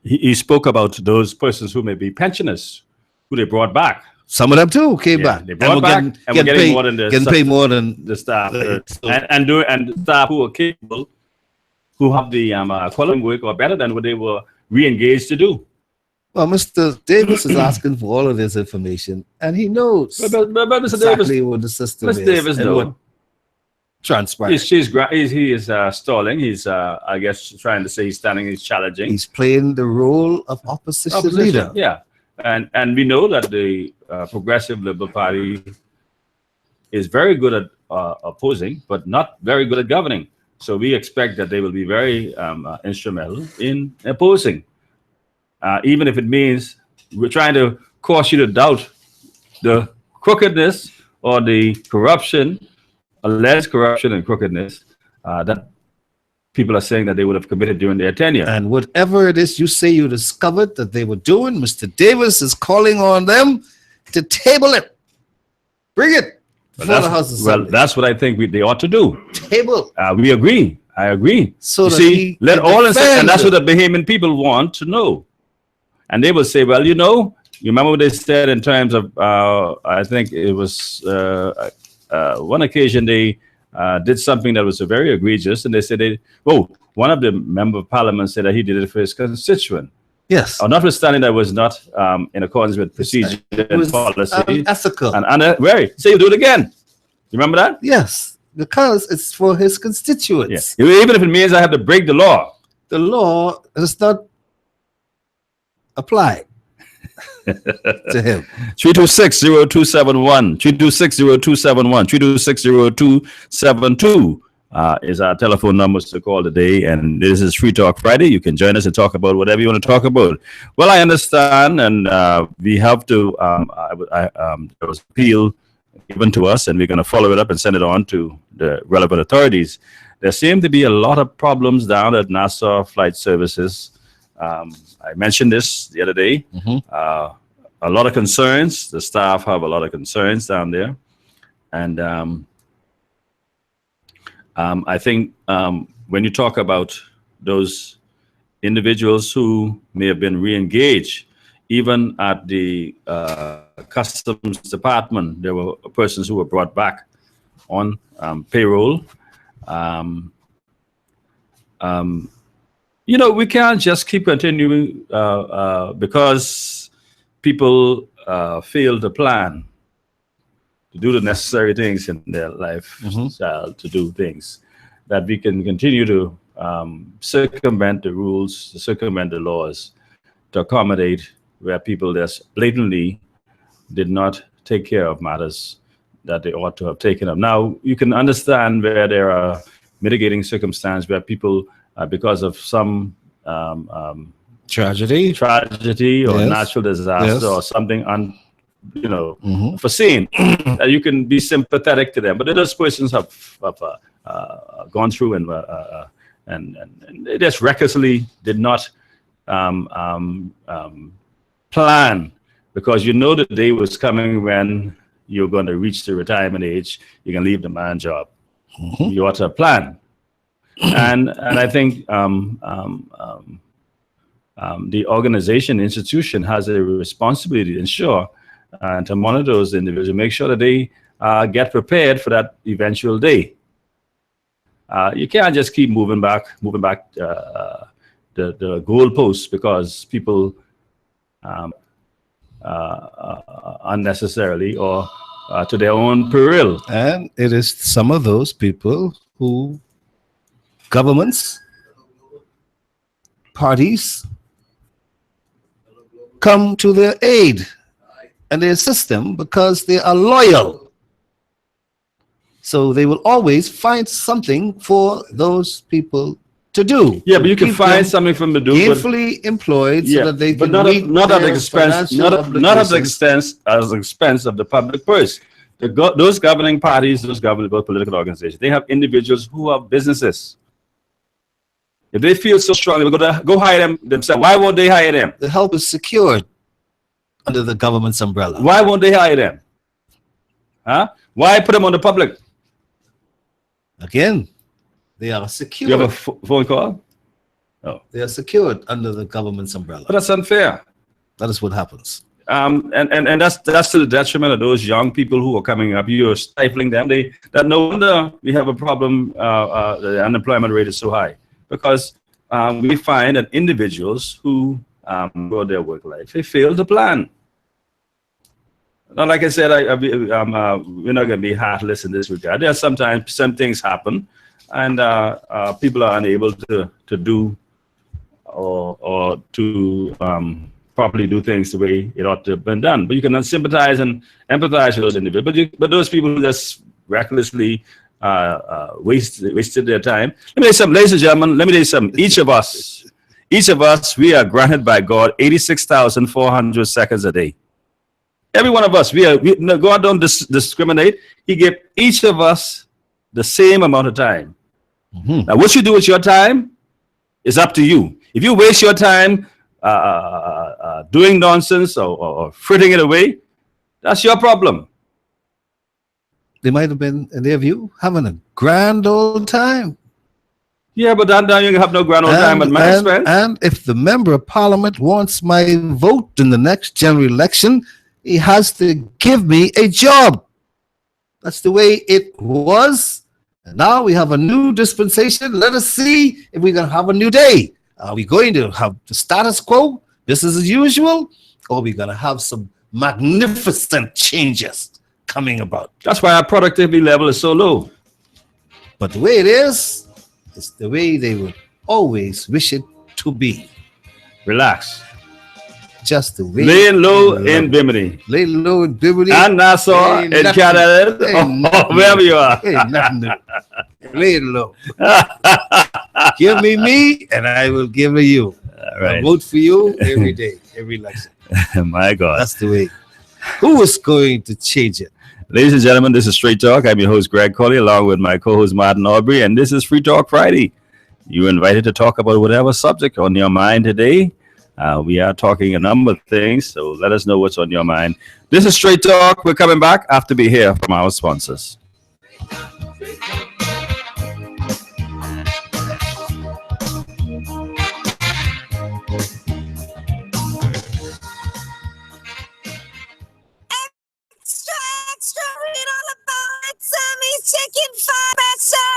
he spoke about those persons who may be pensioners, who they brought back. Some of them too came back. They brought back, and we're getting more than getting paid more than the staff, and staff who are capable, who have the quality work or better than what they were re-engaged to do. Well, Mr. Davis is asking for all of this information, and he knows but Mr. exactly Davis, what the system Mr. is. Davis, and no. what transpired. He is stalling. He's, I guess, trying to say he's standing. He's challenging. He's playing the role of opposition leader. Yeah, and we know that the Progressive Liberal Party is very good at opposing, but not very good at governing. So we expect that they will be very instrumental in opposing, even if it means we're trying to cause you to doubt the crookedness or the corruption, alleged corruption and crookedness that people are saying that they would have committed during their tenure. And whatever it is you say you discovered that they were doing, Mr. Davis is calling on them to table it. Bring it. Well, that's what I think they ought to do. Table. We agree. I agree. So you see, let all and that's what the Bahamian people want to know. And they will say, well, you remember what they said in terms of, I think it was one occasion they did something that was very egregious, and they said, one of the member of parliament said that he did it for his constituent. Yes. Notwithstanding that was not in accordance with procedure and policy. Ethical. And say you do it again. You remember that? Yes, because it's for his constituents. Yeah. Even if it means I have to break the law. The law does not apply to him. 326-0271, 326-0271, 326-0272 is our telephone numbers to call today. And this is Free Talk Friday. You can join us and talk about whatever you want to talk about. Well, I understand, and we have to, there was appeal given to us, and we're going to follow it up and send it on to the relevant authorities. There seem to be a lot of problems down at Nassau Flight Services. I mentioned this the other day. A lot of concerns. The staff have a lot of concerns down there. And I think when you talk about those individuals who may have been re-engaged, even at the Customs Department, there were persons who were brought back on payroll. We can't just keep continuing because people fail to plan to do the necessary things in their life, to do things, that we can continue to circumvent the rules, circumvent the laws, to accommodate where people just blatantly did not take care of matters that they ought to have taken up. Now, you can understand where there are mitigating circumstances where people, because of some tragedy or natural disaster or something foreseen, that you can be sympathetic to them. But those persons have gone through and they just recklessly did not plan, because the day was coming when you're going to reach the retirement age, you can leave the man job. You ought to plan. And I think the organization, institution has a responsibility to ensure and to monitor those individuals, make sure that they get prepared for that eventual day. You can't just keep moving back the goalposts because people unnecessarily or to their own peril. And it is some of those people who governments, parties come to their aid and they assist them because they are loyal. So they will always find something for those people to do. Yeah, but you can Keep find them something from the do. gainfully employed so that they but can not meet not at the their expense, financial not at the obligations. expense of the public purse. Those governing parties, those governing political organizations, they have individuals who have businesses. If they feel so strongly, we're going to go hire them themselves. Why won't they hire them? The help is secured under the government's umbrella. Why won't they hire them? Huh? Why put them on the public? Again, they are secured. You have a phone call? Oh. They are secured under the government's umbrella. But that's unfair. That is what happens. And that's to the detriment of those young people who are coming up. You're stifling them. That no wonder we have a problem. The unemployment rate is so high because we find that individuals who go their work life, they fail to plan. Now, like I said, we're not going to be heartless in this regard. There are sometimes some things happen, and people are unable to do or to properly do things the way it ought to have been done. But you can sympathize and empathize with those individuals. But those people who just recklessly wasted their time. Let me tell you something, ladies and gentlemen. Let me tell you something. Each of us, we are granted by God 86,400 seconds a day. Every one of us, God don't discriminate. He gave each of us the same amount of time. Mm-hmm. Now, what you do with your time is up to you. If you waste your time doing nonsense or fritting it away, that's your problem. They might have been, in their view, having a grand old time. Yeah, but then you have no grand old time at my expense. And if the member of parliament wants my vote in the next general election, he has to give me a job. That's the way it was. And now we have a new dispensation. Let us see if we're going to have a new day. Are we going to have the status quo, business as usual, or are we going to have some magnificent changes coming about? That's why our productivity level is so low. But the way it is the way they would always wish it to be. Relax. Just the way. Laying low in Bimini. Lay low in Bimini. And Nassau, in Canada, wherever you are. Ain't nothing to lay low. Give me, and I will give you. Right. I vote for you every day, every election. My God. That's the way. Who is going to change it? Ladies and gentlemen, this is Straight Talk. I'm your host, Greg Colley, along with my co-host, Martin Aubrey, and this is Free Talk Friday. You're invited to talk about whatever subject on your mind today. We are talking a number of things, so let us know what's on your mind. This is Straight Talk. We're coming back after we hear from our sponsors.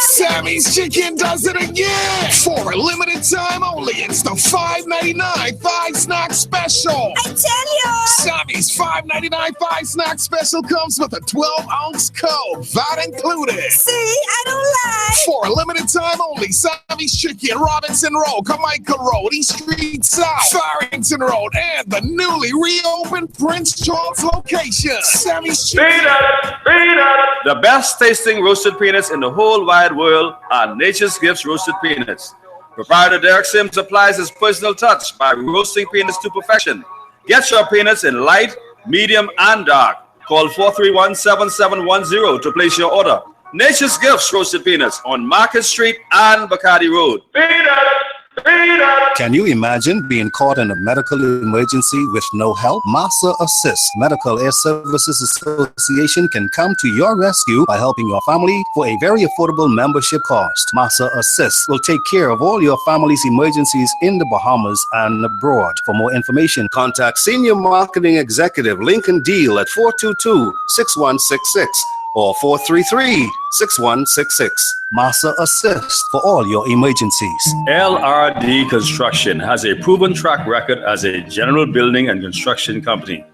Sammy's Chicken does it again! For a limited time only, it's the $5.99 Thigh Snack Special! I tell you! Sammy's $5.99 Thigh Snack Special comes with a 12-ounce Coke, that included! See, I don't lie! For a limited time only, Sammy's Chicken, Robinson Road, Carmichael Road, East Street South, Farrington Road, and the newly reopened Prince Charles location. Sammy's Chicken. The best tasting roasted peanuts in the whole wide world are Nature's Gifts Roasted Peanuts. Proprietor Derek Sims applies his personal touch by roasting peanuts to perfection. Get your peanuts in light, medium, and dark. Call 431-7710 to place your order. Nature's Gifts Roasted Peanuts on Market Street and Bacardi Road. Can you imagine being caught in a medical emergency with no help? Massa Assist Medical Air Services Association can come to your rescue by helping your family for a very affordable membership cost. Massa Assist will take care of all your family's emergencies in the Bahamas and abroad. For more information, contact Senior Marketing Executive Lincoln Deal at 422-6166 or 433-6166. Massa Assist for all your emergencies. LRD Construction has a proven track record as a general building and construction company.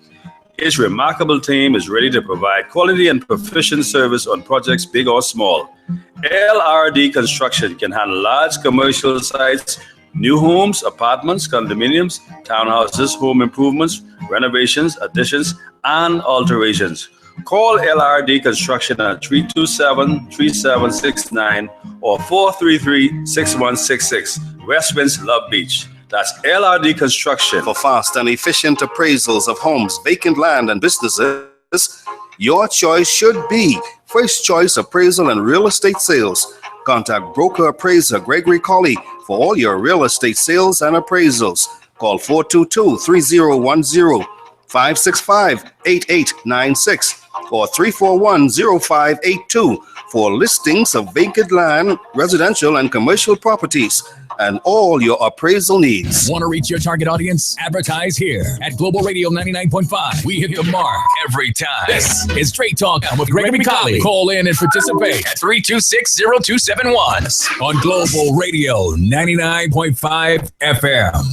His remarkable team is ready to provide quality and proficient service on projects big or small. LRD Construction can handle large commercial sites, new homes, apartments, condominiums, townhouses, home improvements, renovations, additions, and alterations. Call LRD Construction at 327-3769 or 433-6166. Westwinds, Love Beach. That's LRD Construction. For fast and efficient appraisals of homes, vacant land, and businesses, your choice should be First Choice Appraisal and Real Estate Sales. Contact broker appraiser Gregory Colley for all your real estate sales and appraisals. Call 422-3010, 565-8896, or 341-0582 for listings of vacant land, residential and commercial properties, and all your appraisal needs. Want to reach your target audience? Advertise here at Global Radio 99.5. We hit your mark every time. This is Straight Talk with Gregory Colley. Call in and participate at 326-0271 on Global Radio 99.5 FM.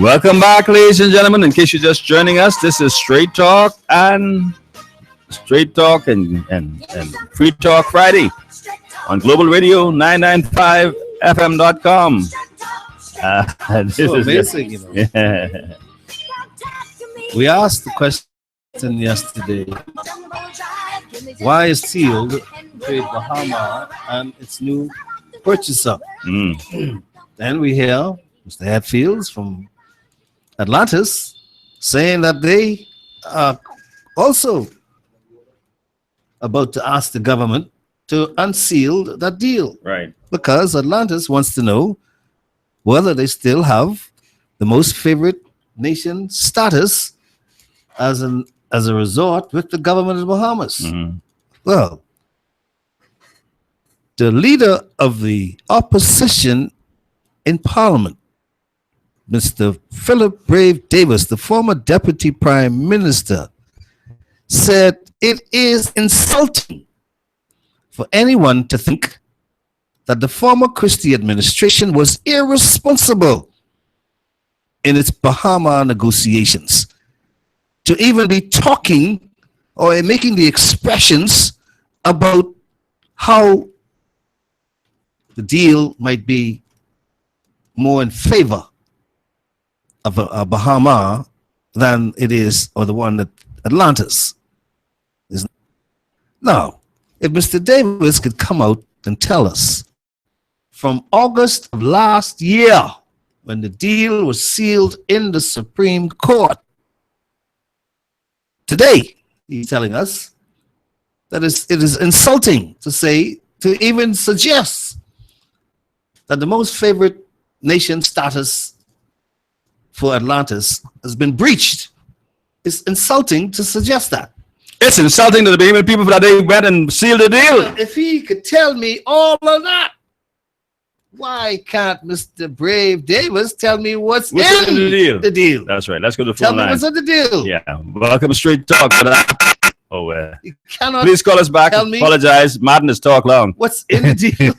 Welcome back, ladies and gentlemen. In case you're just joining us, this is Straight Talk and Free Talk Friday on Global Radio 995fm.com. This So is amazing, you know. Yeah. We asked the question yesterday, why is sealed trade Bahama and its new purchaser? Then we hear Mr. Hatfields from Atlantis saying that they are also about to ask the government to unseal that deal. Right. Because Atlantis wants to know whether they still have the most favorite nation status as a resort with the government of the Bahamas. Well, the leader of the opposition in Parliament, Mr. Philip Brave Davis, the former Deputy Prime Minister, said it is insulting for anyone to think that the former Christie administration was irresponsible in its Bahama negotiations to even be talking or making the expressions about how the deal might be more in favor of a Bahama than it is, or the one that Atlantis is. Now, if Mr. Davis could come out and tell us from August of last year, when the deal was sealed in the Supreme Court, today he's telling us that it is insulting to say, to even suggest that the most favorite nation status for Atlantis has been breached. It's insulting to suggest that. It's insulting to the Bahamian people that they went and sealed the deal. If he could tell me all of that, why can't Mr. Brave Davis tell me what's in the deal? The deal. That's right. Let's go to the Tell phone me line. what's in the deal. Yeah. Welcome to Straight Talk. You cannot Please call us back. tell me Apologize. Madness talk long. what's in the deal.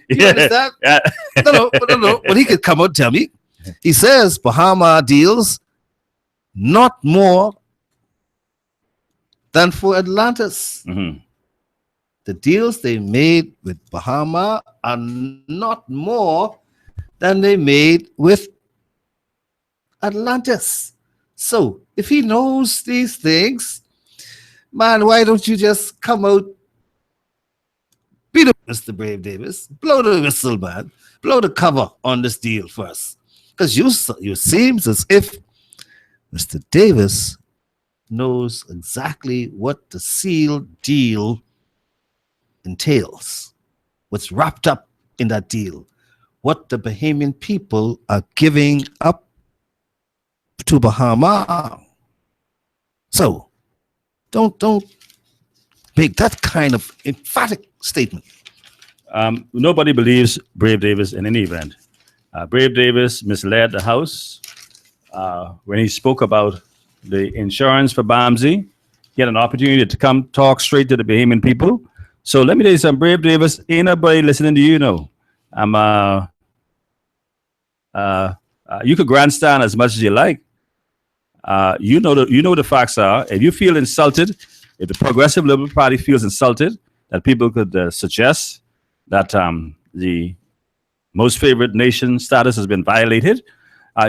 You understand? Yeah. No. But he could come out and tell me. He says Bahama deals not more than for Atlantis. The deals they made with Bahama are not more than they made with Atlantis. So if he knows these things, man, why don't you just come out, beat up Mr. Brave Davis, blow the whistle, man, blow the cover on this deal first. Because you seems as if Mr. Davis knows exactly what the sealed deal entails, what's wrapped up in that deal, what the Bahamian people are giving up to Bahama. So don't make that kind of emphatic statement. Nobody believes Brave Davis in any event. Brave Davis misled the House when he spoke about the insurance for BAMSI. He had an opportunity to come talk straight to the Bahamian people. So let me tell you something, Brave Davis, ain't nobody listening to you now. You could grandstand as much as you like. you know the facts are. If you feel insulted, if the Progressive Liberal Party feels insulted, that people could suggest that the most favored nation status has been violated,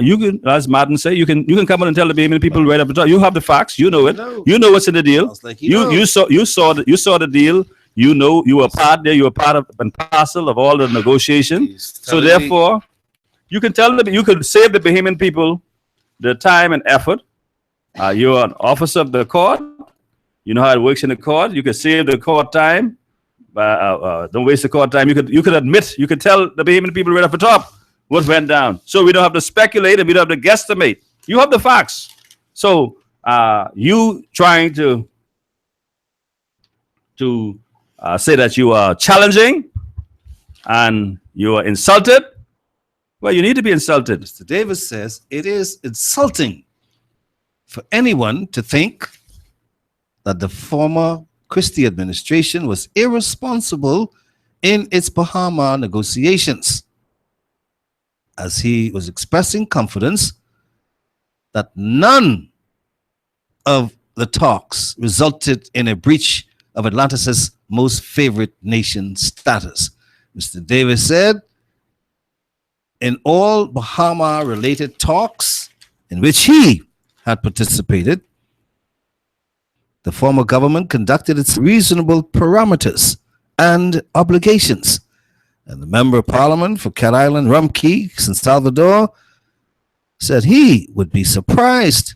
you can, as Martin say, you can come on and tell the Bahamian people right up the top. You have the facts. You know it. You know what's in the deal. Like You saw the deal. You know, you were part there. You were part of and parcel of all the negotiation. So therefore, you can tell them. You could save the Bahamian people the time and effort. You're an officer of the court. You know how it works in the court. You can save the court time. Don't waste the court time. You could admit. You could tell the Bahamian people right off the top what went down. So we don't have to speculate and we don't have to guesstimate. You have the facts. So you trying to say that you are challenging and you are insulted. Well, you need to be insulted. Mr. Davis says it is insulting for anyone to think that the former Christie administration was irresponsible in its Bahama negotiations, as he was expressing confidence that none of the talks resulted in a breach of Atlantis' most favorite nation status. Mr. Davis said, in all Bahama-related talks in which he had participated, the former government conducted its reasonable parameters and obligations. And the Member of Parliament for Cat Island, Rum Key, San Salvador, said he would be surprised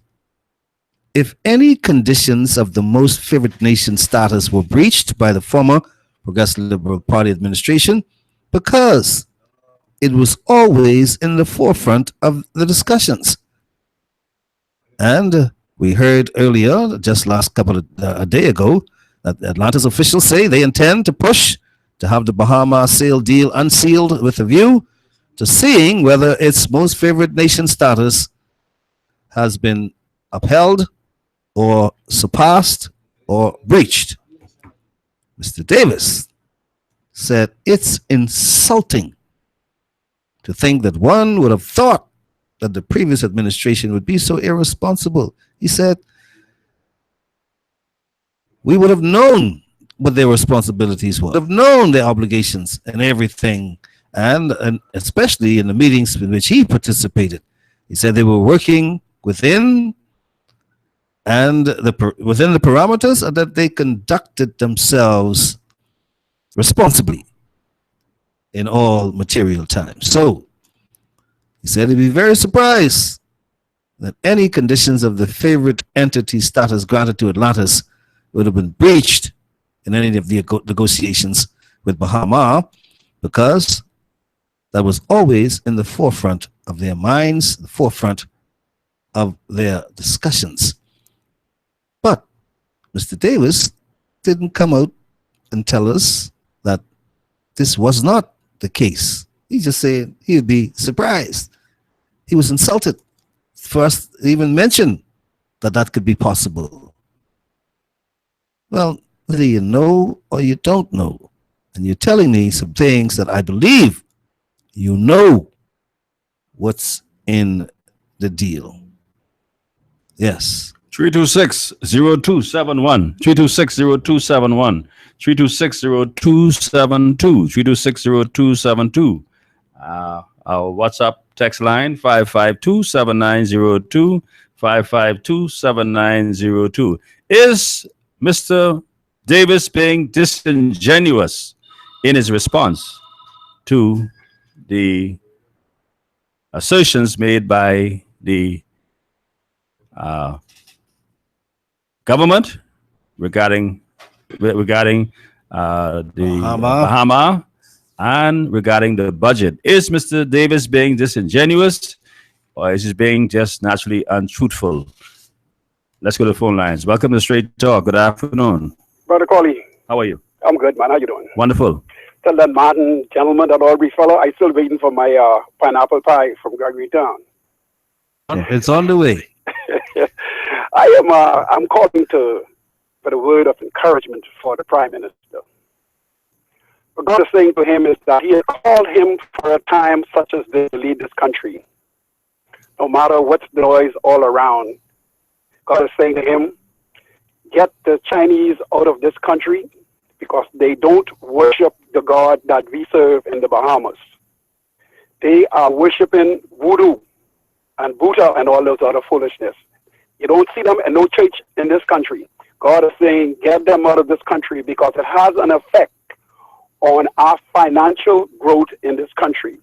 if any conditions of the most favored nation status were breached by the former Progressive Liberal Party administration, because it was always in the forefront of the discussions. And we heard earlier, just last a day ago, that Atlantis officials say they intend to push to have the Bahama sale deal unsealed with a view to seeing whether its most favored nation status has been upheld or surpassed or breached. Mr. Davis said it's insulting to think that one would have thought that the previous administration would be so irresponsible. He said, we would have known what their responsibilities were, have known their obligations and everything, and especially in the meetings in which he participated. He said they were working within the parameters, and that they conducted themselves responsibly in all material times. So he said he'd be very surprised that any conditions of the favorite entity status granted to Atlantis would have been breached in any of the negotiations with Bahama, because that was always in the forefront of their minds, the forefront of their discussions. But Mr. Davis didn't come out and tell us that this was not the case. He just said he would be surprised. He was insulted for us to even mention that could be possible. Well, whether you know or you don't know, and you're telling me some things that I believe you know what's in the deal. Yes. 326-0271, 326-0271, 326-0272, 326-0272. Our WhatsApp text line 552-7902, 552-7902. Is Mr. Davis being disingenuous in his response to the assertions made by the government regarding the Bahama and regarding the budget? Is Mr. Davis being disingenuous, or is he being just naturally untruthful? Let's go to the phone lines. Welcome to Straight Talk. Good afternoon. Brother Coley. How are you? I'm good, man. How you doing? Wonderful. Tell that Martin gentleman, that Aubrey fellow, I still waiting for my pineapple pie from Gregory Town. It's on the way. I'm calling for the word of encouragement for the Prime Minister. What God is saying to him is that he has called him for a time such as this to lead this country. No matter what's the noise all around, God is saying to him, get the Chinese out of this country because they don't worship the God that we serve in the Bahamas. They are worshiping voodoo and Buddha and all those other foolishness. You don't see them in no church in this country. God is saying, get them out of this country because it has an effect on our financial growth in this country.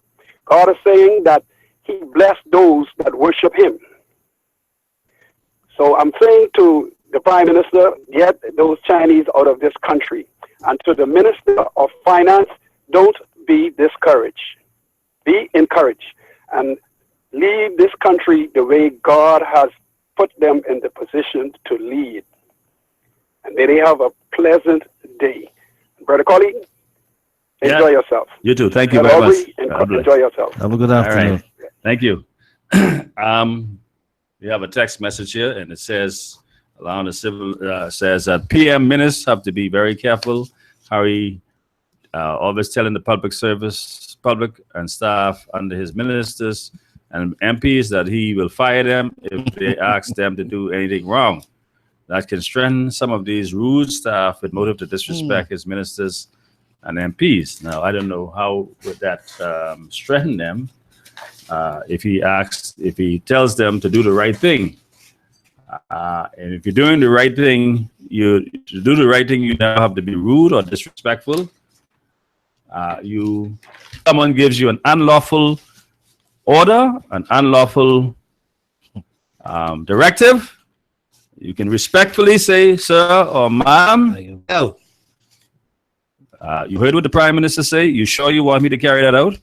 God is saying that he blessed those that worship him. So I'm saying to the Prime Minister, get those Chinese out of this country. And to the Minister of Finance, don't be discouraged. Be encouraged and lead this country the way God has put them in the position to lead. And may they have a pleasant day. Brother Collie, enjoy yourself. You too. Thank you Brother very much. Aubrey, enjoy yourself. Have a good All afternoon. right. Thank you. We have a text message here, and it says, allowing the civil says that PM ministers have to be very careful. Harry always telling the public and staff under his ministers and MPs that he will fire them if they ask them to do anything wrong. That can strengthen some of these rude staff with motive to disrespect his ministers and MPs. Now, I don't know how would that strengthen them if he tells them to do the right thing. And if you're doing the right thing, you never have to be rude or disrespectful. Someone gives you an unlawful order, an unlawful directive, you can respectfully say, sir or ma'am, you heard what the Prime Minister say. You sure you want me to carry that out?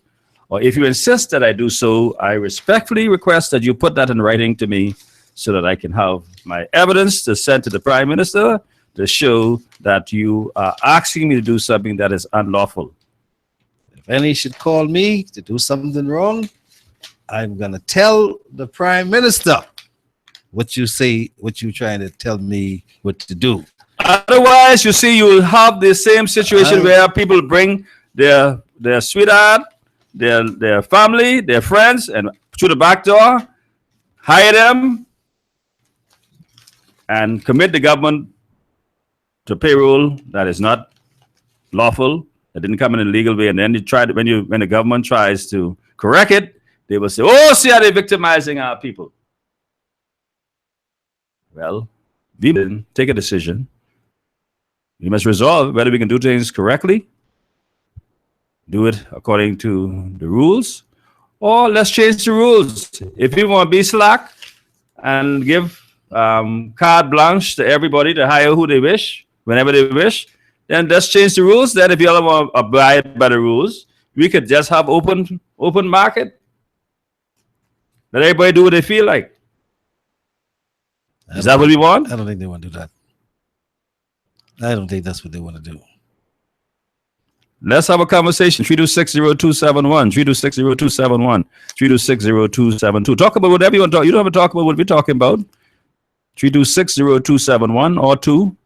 Or if you insist that I do so, I respectfully request that you put that in writing to me so that I can have my evidence to send to the Prime Minister to show that you are asking me to do something that is unlawful. If any should call me to do something wrong, I'm going to tell the Prime Minister what you say, what you're trying to tell me what to do. Otherwise, you see, you will have the same situation where people bring their sweetheart, their family, their friends, and through the back door, hire them, and commit the government to payroll that is not lawful, that didn't come in a legal way, and then when the government tries to correct it, they will say, "Oh, see how they're victimizing our people." Well, we didn't take a decision. We must resolve whether we can do things correctly, do it according to the rules, or let's change the rules. If we want to be slack and give carte blanche to everybody to hire who they wish, whenever they wish, then let's change the rules. Then if you all want to abide by the rules, we could just have open market. Let everybody do what they feel like. Is that what we want? I don't think they want to do that. I don't think that's what they want to do. Let's have a conversation. 3260271, 3260271, 3260272. Talk about whatever you want to talk. You don't have to talk about what we're talking about. 3260271 or 2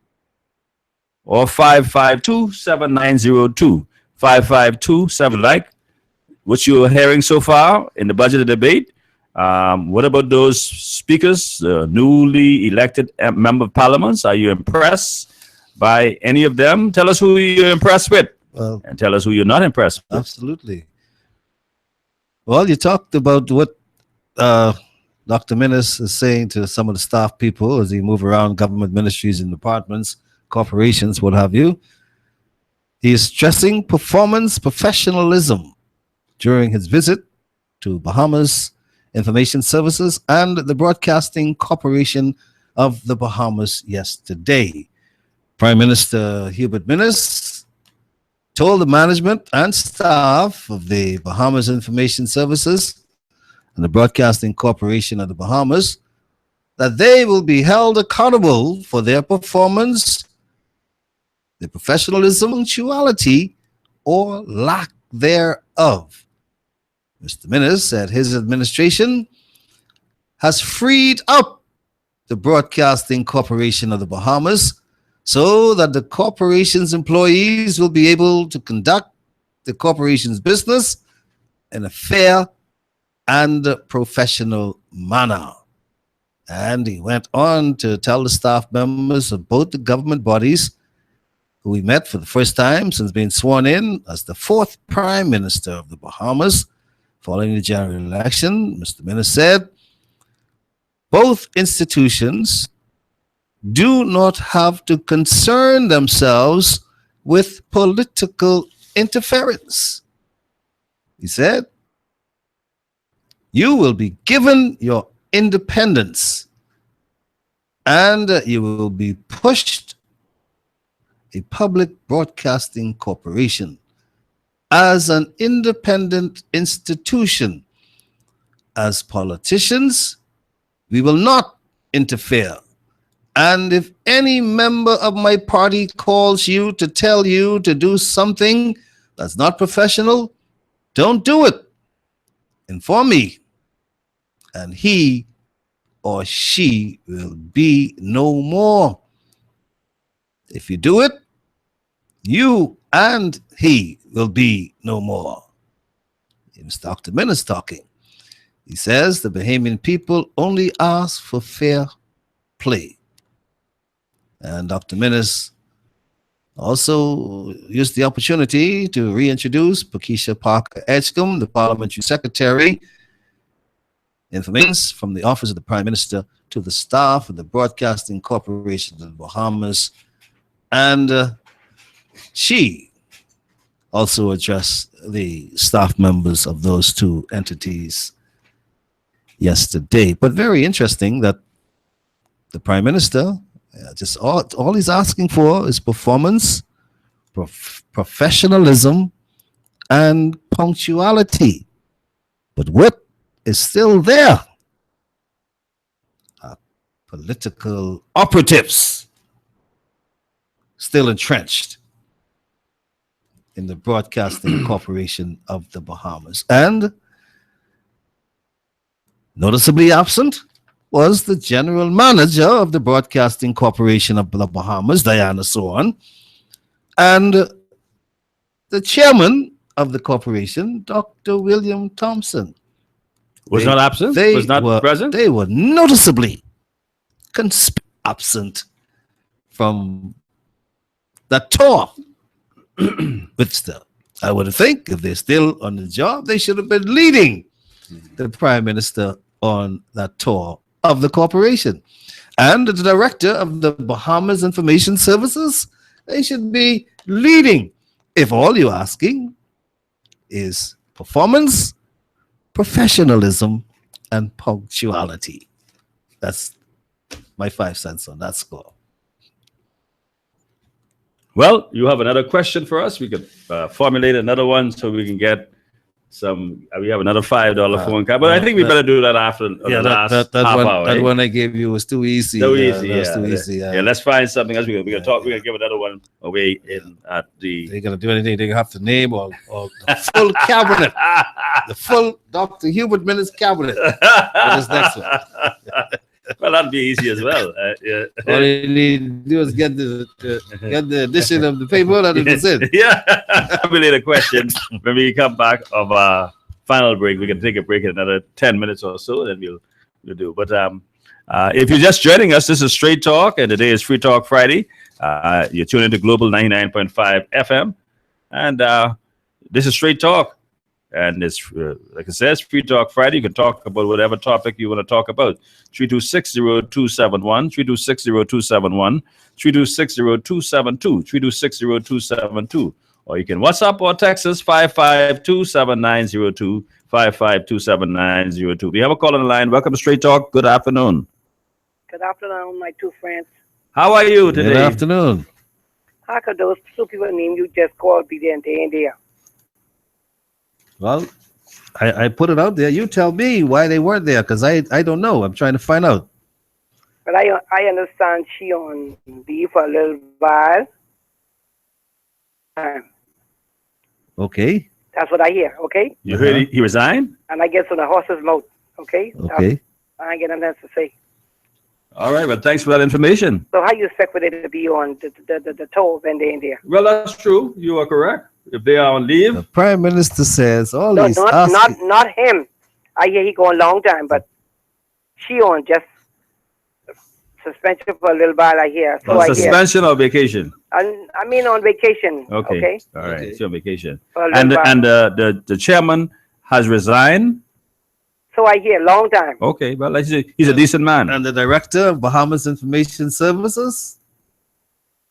or 552-7902. 552-7. Like what you're hearing so far in the budget debate. What about those speakers, newly elected member of parliaments? Are you impressed by any of them? Tell us who you're impressed with, and tell us who you're not impressed with. Absolutely. Well, you talked about what Dr. Minnis is saying to some of the staff people as he move around government ministries and departments, corporations, what have you. He is stressing performance professionalism during his visit to Bahamas Information Services and the Broadcasting Corporation of the Bahamas yesterday. Prime Minister Hubert Minnis told the management and staff of the Bahamas Information Services and the Broadcasting Corporation of the Bahamas that they will be held accountable for their performance, their professionalism, punctuality, or lack thereof. Mr. Minnis said his administration has freed up the Broadcasting Corporation of the Bahamas so that the corporation's employees will be able to conduct the corporation's business in a fair and professional manner. And he went on to tell the staff members of both the government bodies who he met for the first time since being sworn in as the 4th Prime Minister of the Bahamas following the general election. Mr. Minnis said, both institutions do not have to concern themselves with political interference. He said, you will be given your independence and you will be pushed a public broadcasting corporation as an independent institution. As politicians, we will not interfere. And if any member of my party calls you to tell you to do something that's not professional, don't do it. Inform me, and he or she will be no more. If you do it, you and he will be no more. It's Dr. Minnis talking. He says the Bahamian people only ask for fair play. And Dr. Minnis also used the opportunity to reintroduce Pakeisha Parker Edgecombe, the Parliamentary Secretary, information from the Office of the Prime Minister to the staff of the Broadcasting Corporation of the Bahamas. And she also addressed the staff members of those two entities yesterday. But very interesting that the Prime Minister, just all he's asking for is performance, professionalism, and punctuality. But what is still there are political operatives still entrenched in the Broadcasting Corporation of the Bahamas. And noticeably absent was the general manager of the Broadcasting Corporation of the Bahamas, Diana Swan, and the chairman of the corporation, Dr. William Thompson. Was not absent? Was not present? They were noticeably absent from that tour. But still, I would think if they're still on the job, they should have been leading the Prime Minister on that tour of the corporation. And the director of the Bahamas Information Services, they should be leading. If all you're asking is performance, professionalism, and punctuality. That's my 5 cents on that score. Well, you have another question for us. We could formulate another one so we can get some. We have another $5 phone call, but I think we better do that after the last half hour. That one I gave you was too easy. Too easy. Yeah, let's find something else. We're gonna talk. We're gonna give another one away at the. They're gonna do anything. They have to name or the full cabinet, the full Dr. Hubert Minnis cabinet for this next one. Well, that'd be easy as well. All you need to do is get the edition of the paper that it was in. Yeah. Related question. When we come back of our final break, we can take a break in another 10 minutes or so, then we'll do. But if you're just joining us, this is Straight Talk, and today is Free Talk Friday. You're tuned into Global 99.5 FM, and this is Straight Talk. And it's, like it says, Free Talk Friday. You can talk about whatever topic you want to talk about. 326-0271, 326-0271, 326-0272, 326-0272. Or you can WhatsApp or text us 552-7902, 552-7902. We have a call on the line. Welcome to Straight Talk. Good afternoon. Good afternoon, my two friends. How are you today? Good afternoon. How could those two people name you just called be there and they ain't there? Well, I put it out there. You tell me why they weren't there, because I don't know. I'm trying to find out. But I understand she on leave for a little while. Okay. That's what I hear, okay? You heard he resigned? And I guess on the horse's mouth, okay? Okay. I ain't got nothing else to say. All right, well, thanks for that information. So how you expect for them to be on the tour when they ain't there? Well, that's true. You are correct. If they are on leave. The Prime Minister says all No, not him. I hear he gone long time, but she on just suspension for a little while, I hear. So I hear. Suspension or vacation? And I mean on vacation. Okay. All right. It's your vacation. For a little And while. the chairman has resigned. So I hear, long time. Okay. Well, he's a decent man. And the director of Bahamas Information Services?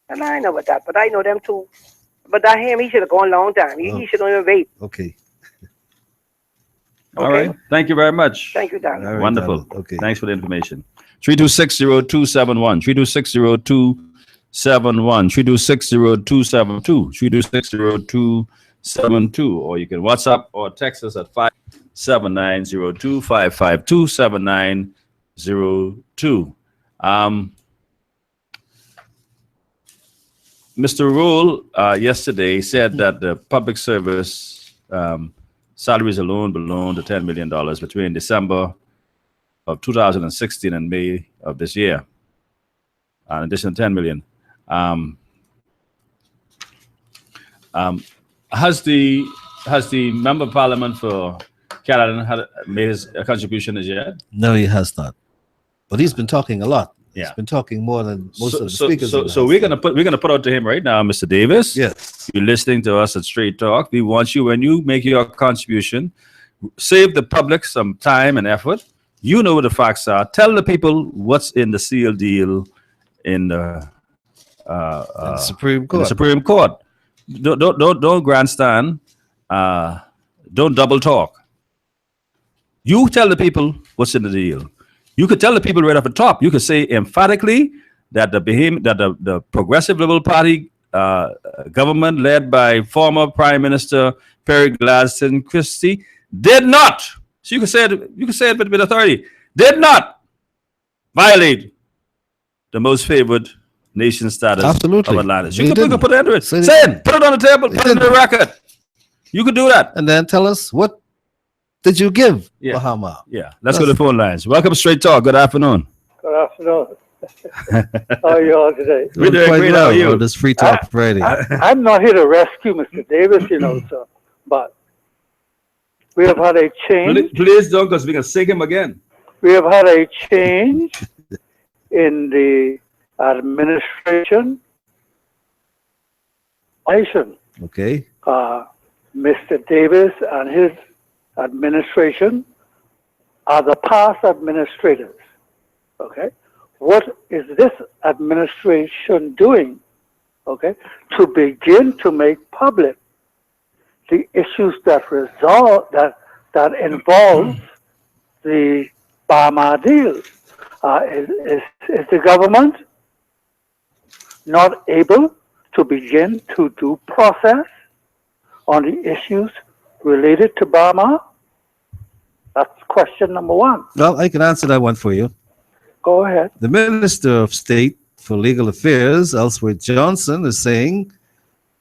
And I know about that, but I know them too. But that him, he should have gone long time. He should have even wait. Okay. All right. Thank you very much. Thank you, Donald. All right, Wonderful. Donald. Okay. Thanks for the information. 3260271. 3260271. 3260272. 3260272. Or you can WhatsApp or text us at 57902 552 7902. Mr. Rule yesterday said that the public service salaries alone belong to $10 million between December of 2016 and May of this year. An additional $10 million. Has the member of parliament for Canada made his contribution as yet? No, he has not. But he's been talking a lot. Yeah. He's been talking more than most of the speakers. So we're gonna put out to him right now, Mr. Davis. Yes. You're listening to us at Straight Talk. We want you, when you make your contribution, save the public some time and effort. You know what the facts are. Tell the people what's in the seal deal in the Supreme Court. In the Supreme Court. Don't grandstand. Don't double talk. You tell the people what's in the deal. You could tell the people right off the top. You could say emphatically that the Progressive Liberal Party government led by former Prime Minister Perry Gladstone Christie did not. So you could say it with authority. Did not violate the most favored nation status Absolutely. of Atlantis. They You could didn't. put it into it. So Say it. Put it on the table. Put it in the record. You could do that. And then tell us, what did you give Yeah. Bahama? Yeah. Let's go to the phone lines. Welcome to Straight Talk. Good afternoon. Good afternoon. How are you all today? We're doing Quite great. well How are you? on this Free Talk Friday. I'm not here to rescue Mr. Davis, sir, but we have had a change. Please don't, because we can sing him again. We have had a change in the administration. Okay. Mr. Davis and his administration are the past administrators. Okay. What is this administration doing? Okay, to begin to make public the issues that involve the Bahama deal. Is the government not able to begin to do process on the issues related to Bahama? That's question number one. Well, I can answer that one for you. Go ahead. The Minister of State for Legal Affairs, Ellsworth Johnson, is saying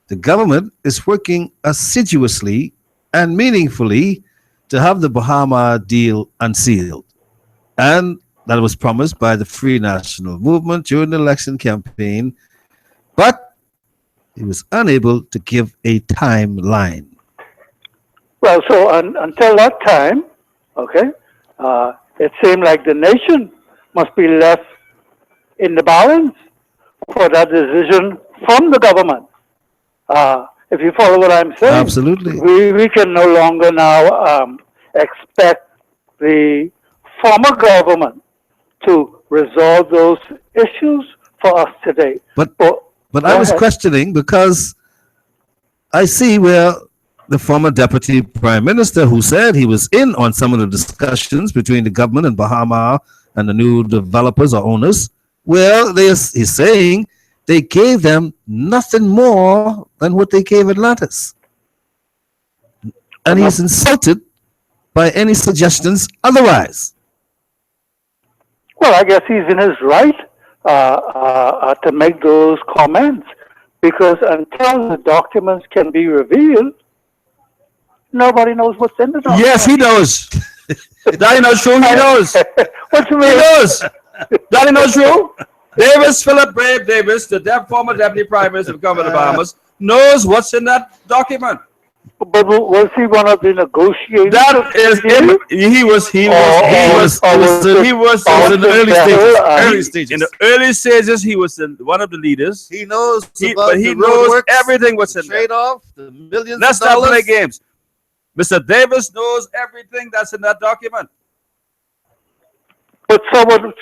the government is working assiduously and meaningfully to have the Bahama deal unsealed. And that was promised by the Free National Movement during the election campaign, but he was unable to give a timeline. Well, so until that time, okay, it seemed like the nation must be left in the balance for that decision from the government. If you follow what I'm saying. Absolutely. We can no longer now expect the former government to resolve those issues for us today. But I was questioning because I see where the former deputy prime minister, who said he was in on some of the discussions between the government and Bahama and the new developers or owners, well, he's saying they gave them nothing more than what they gave Atlantis. And he's insulted by any suggestions otherwise. Well, I guess he's in his right to make those comments, because until the documents can be revealed, nobody knows what's in the documents. Yes, he knows. Daddy knows true. He knows. What you mean? He knows. Daddy knows true. Davis, Philip Brave Davis, the former deputy prime minister of the government of the Bahamas, knows what's in that document. But was he one of the negotiators? That is in he was in the early stages. In the early stages, he was one of the leaders. He knows, but he knows everything what's in there. Trade-off, the millions. Let's of not dollars. play games. Mr. Davis knows everything that's in that document. But so would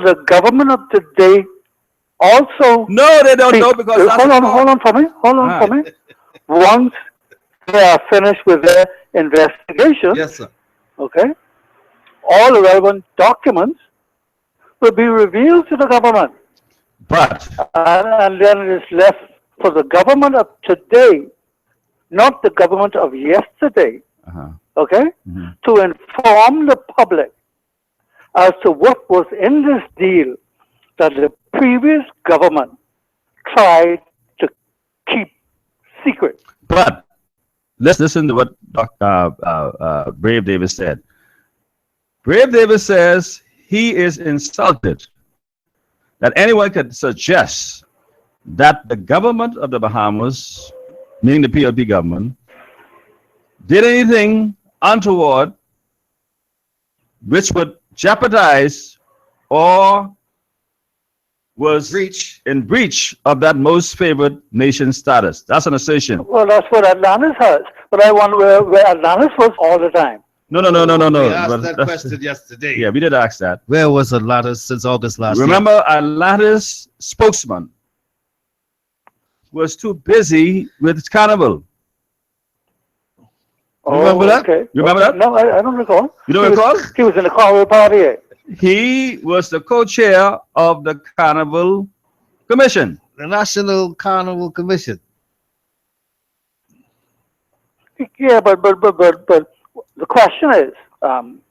the government of today also? No, they don't know because hold on for me. Once they are finished with their investigation, yes, sir. Okay, all the relevant documents will be revealed to the government. But and then it is left for the government of today, not the government of yesterday, okay, to inform the public as to what was in this deal that the previous government tried to keep secret. But let's listen to what Brave Davis said. Brave Davis says he is insulted that anyone could suggest that the government of the Bahamas, meaning the PLP government, did anything untoward which would jeopardize or was in breach of that most favored nation status. That's an assertion. Well, that's what Atlantis has. But I wonder where Atlantis was all the time. No. We asked that question yesterday. Yeah, we did ask that. Where was Atlantis since August last year? Remember, Atlantis spokesman was too busy with Carnival. Remember that? Okay. You remember that? No, I don't recall. You don't recall? He was in the Carnival party. He was the co-chair of the Carnival Commission. The National Carnival Commission. Yeah, but the question is, and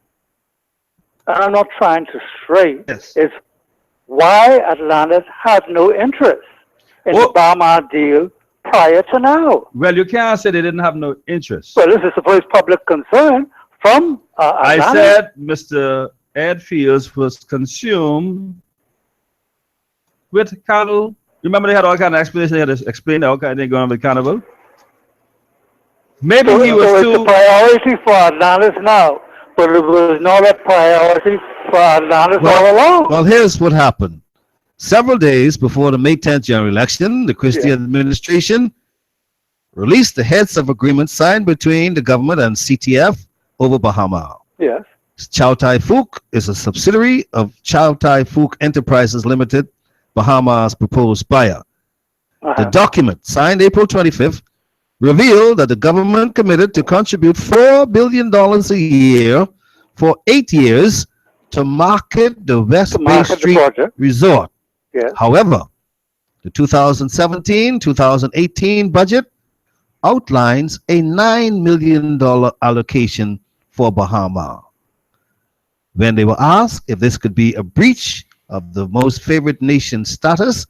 I'm not trying to stray, is why Atlantis had no interest in the Bahama deal prior to now. Well, you can't say they didn't have no interest. Well, this is the first public concern from Atlantis. I said Mr. Ed Fields was consumed with Carnival. Remember they had all kind of explanations. They had to explain all kind of things going on with Carnival. Maybe he was it's too... a priority for Atlantis now, but it was not a priority for Atlantis all along. Well, here's what happened. Several days before the May 10th general election, the Christie administration released the heads of agreements signed between the government and CTF over Bahama. Yes. Chow Tai Fook is a subsidiary of Chow Tai Fook Enterprises Limited, Bahamas' proposed buyer. The document, signed April 25th, revealed that the government committed to contribute $4 billion a year for 8 years to market the West Bay Street Resort. Yes. However, the 2017-2018 budget outlines a $9 million allocation for Bahama. When they were asked if this could be a breach of the most favored nation status,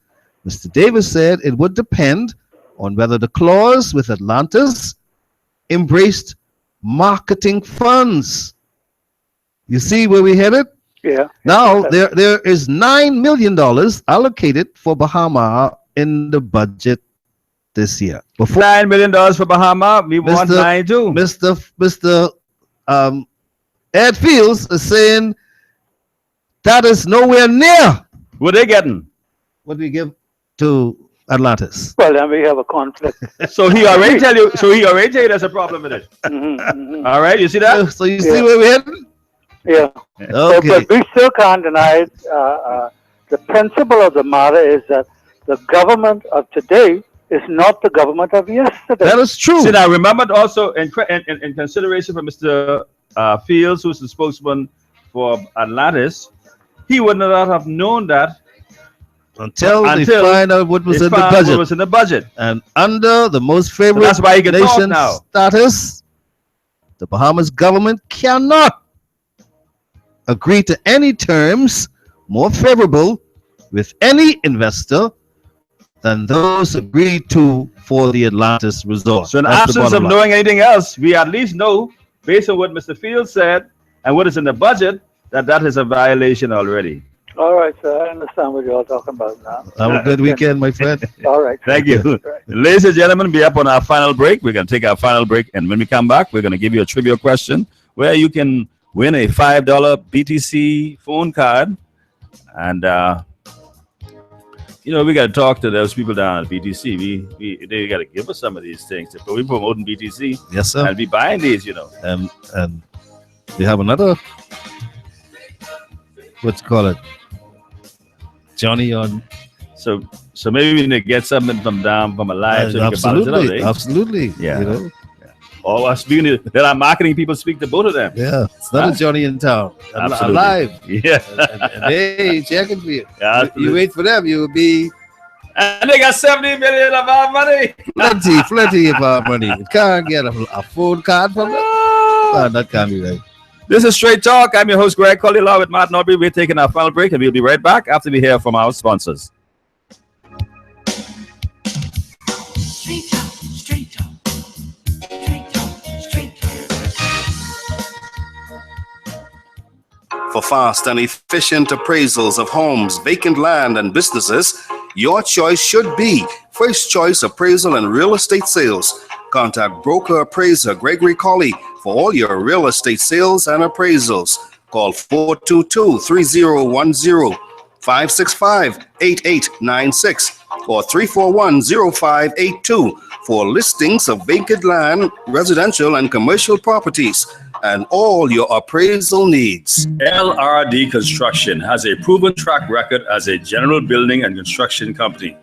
Mr. Davis said it would depend on whether the clause with Atlantis embraced marketing funds. You see where we headed? Yeah. Now, there is $9 million allocated for Bahama in the budget this year. Before $9 million for Bahama, we want 9 too. Mr. Ed Fields is saying that is nowhere near what they getting. What we give to Atlantis. Well, then we have a conflict. So he already tell you. So he already tell you there's a problem with it. All right, you see that? So you see where we're heading? Yeah. Okay. But we still can't deny it. The principle of the matter is that the government of today is not the government of yesterday. That is true. See, now remember also in consideration for Mr. Fields, who's the spokesman for Atlantis, he would not have known that until they find out what was in the budget. What was in the budget. And under the most favorite that's why he can talk nation now. status, the Bahamas government cannot agree to any terms more favorable with any investor than those agreed to for the Atlantis resort. So in That's the absence bottom of line. knowing anything else, we at least know, based on what Mr. Fields said and what is in the budget, that is a violation already. All right, sir. I understand what you're all talking about now. Have a good weekend, my friend. All right. Thank you. Ladies and gentlemen, be up on our final break. We're going to take our final break. And when we come back, we're going to give you a trivia question where you can win a $5 BTC phone card. And, we got to talk to those people down at BTC. They got to give us some of these things. But we're promoting BTC. Yes, sir. And be buying these, And we have another, what's call it? Johnny on. So maybe we need to get something from a live. So Absolutely. Absolutely. Yeah. Or there are marketing people speak to both of them. Yeah. It's not a Johnny in town. Absolutely. Alive. Yeah. and they checking for you. Yeah, you wait for them, you will be. And they got 70 million of our money. Plenty of our money. We can't get a phone card from them. That can't be right. This is Straight Talk. I'm your host, Greg Colley, along with Martin Aubrey. We're taking our final break, and we'll be right back after we hear from our sponsors. Straight Talk, Straight Talk, Straight Talk, Straight Talk. For fast and efficient appraisals of homes, vacant land, and businesses, your choice should be First Choice Appraisal and Real Estate Sales. Contact broker appraiser Gregory Colley for all your real estate sales and appraisals. Call 422-3010, 565-8896, or 341-0582 for listings of vacant land, residential and commercial properties, and all your appraisal needs. LRD Construction has a proven track record as a general building and construction company.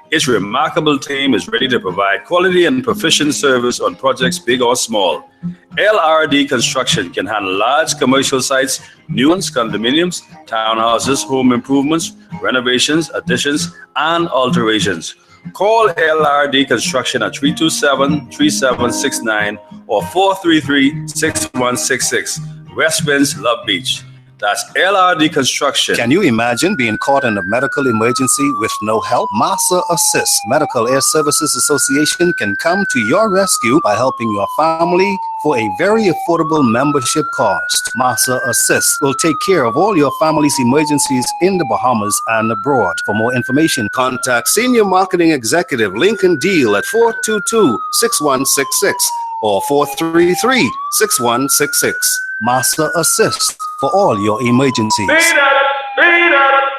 Its remarkable team is ready to provide quality and proficient service on projects big or small. LRD Construction can handle large commercial sites, new ones, condominiums, townhouses, home improvements, renovations, additions, and alterations. Call LRD Construction at 327-3769 or 433-6166. West Winds, Love Beach. That's LRD Construction. Can you imagine being caught in a medical emergency with no help? Massa Assist Medical Air Services Association can come to your rescue by helping your family for a very affordable membership cost. Massa Assist will take care of all your family's emergencies in the Bahamas and abroad. For more information, contact Senior Marketing Executive Lincoln Deal at 422-6166 or 433-6166. Massa Assist for all your emergencies.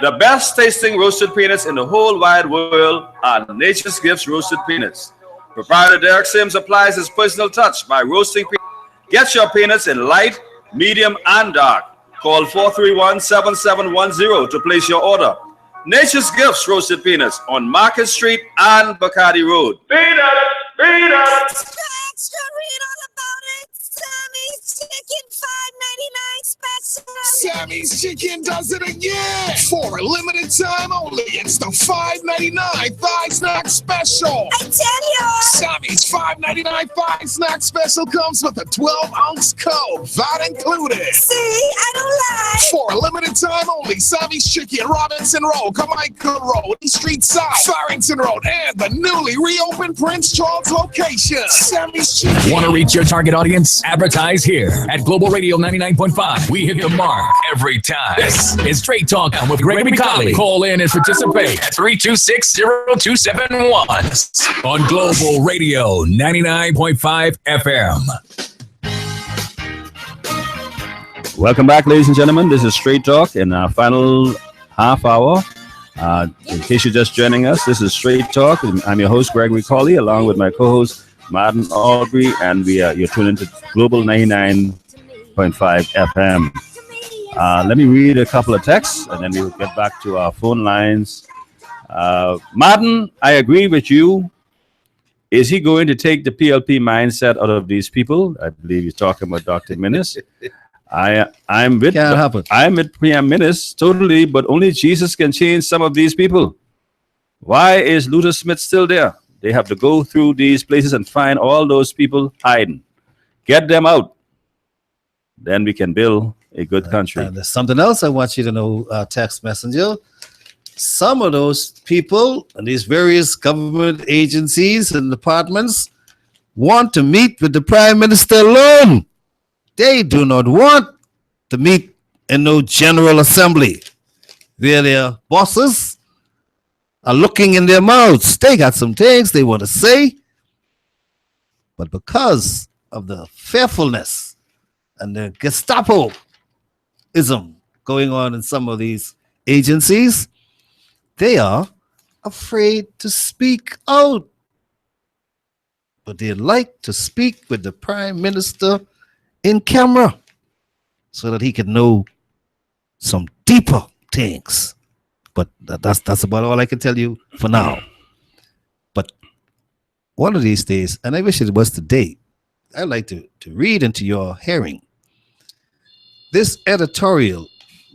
The best tasting roasted peanuts in the whole wide world are Nature's Gifts roasted peanuts. Proprietor Derek Sims applies his personal touch by roasting peanuts. Get your peanuts in light, medium, and dark. Call 431-7710 to place your order. Nature's Gifts roasted peanuts on Market Street and Bacardi Road. Peanuts! Extra, read all about it. Sammy's Chicken, $5.99 special. Sammy's Chicken does it again. For a limited time only, it's the $5.99 thigh snack special. I tell you. Sammy's $5.99 thigh snack special comes with a 12-ounce Coke, that included. See, I don't lie. For a limited time only, Sammy's Chicken, Robinson Road, Carmichael Road, East Street Side, Farrington Road, and the newly reopened Prince Charles location. Sammy's Chicken. Want to reach your target audience? Advertise here at Global Radio 99.5. We hit the mark every time. This is Straight Talk with Gregory Colley. Call in and participate at 326-0271 on Global Radio 99.5 FM. Welcome back, ladies and gentlemen. This is Straight Talk in our final half hour. In case you're just joining us, this is Straight Talk. I'm your host, Gregory Colley, along with my co-host, Martin Aubrey, and you're tuned into Global 99.5 FM. Let me read a couple of texts, and then we'll get back to our phone lines. Martin, I agree with you. Is he going to take the PLP mindset out of these people? I believe you're talking about Dr. Minnis. I'm with PM Minnis totally, but only Jesus can change some of these people. Why is Luther Smith still there? They have to go through these places and find all those people hiding. Get them out. Then we can build a good country. And there's something else I want you to know, text messenger. Some of those people and these various government agencies and departments want to meet with the Prime Minister alone. They do not want to meet in no General Assembly. where their bosses are looking in their mouths. They got some things they want to say, but because of the fearfulness and the Gestapo-ism going on in some of these agencies, they are afraid to speak out. But they like to speak with the prime minister in camera so that he can know some deeper things. But that's about all I can tell you for now. But one of these days, and I wish it was today, I'd like to read into your hearing this editorial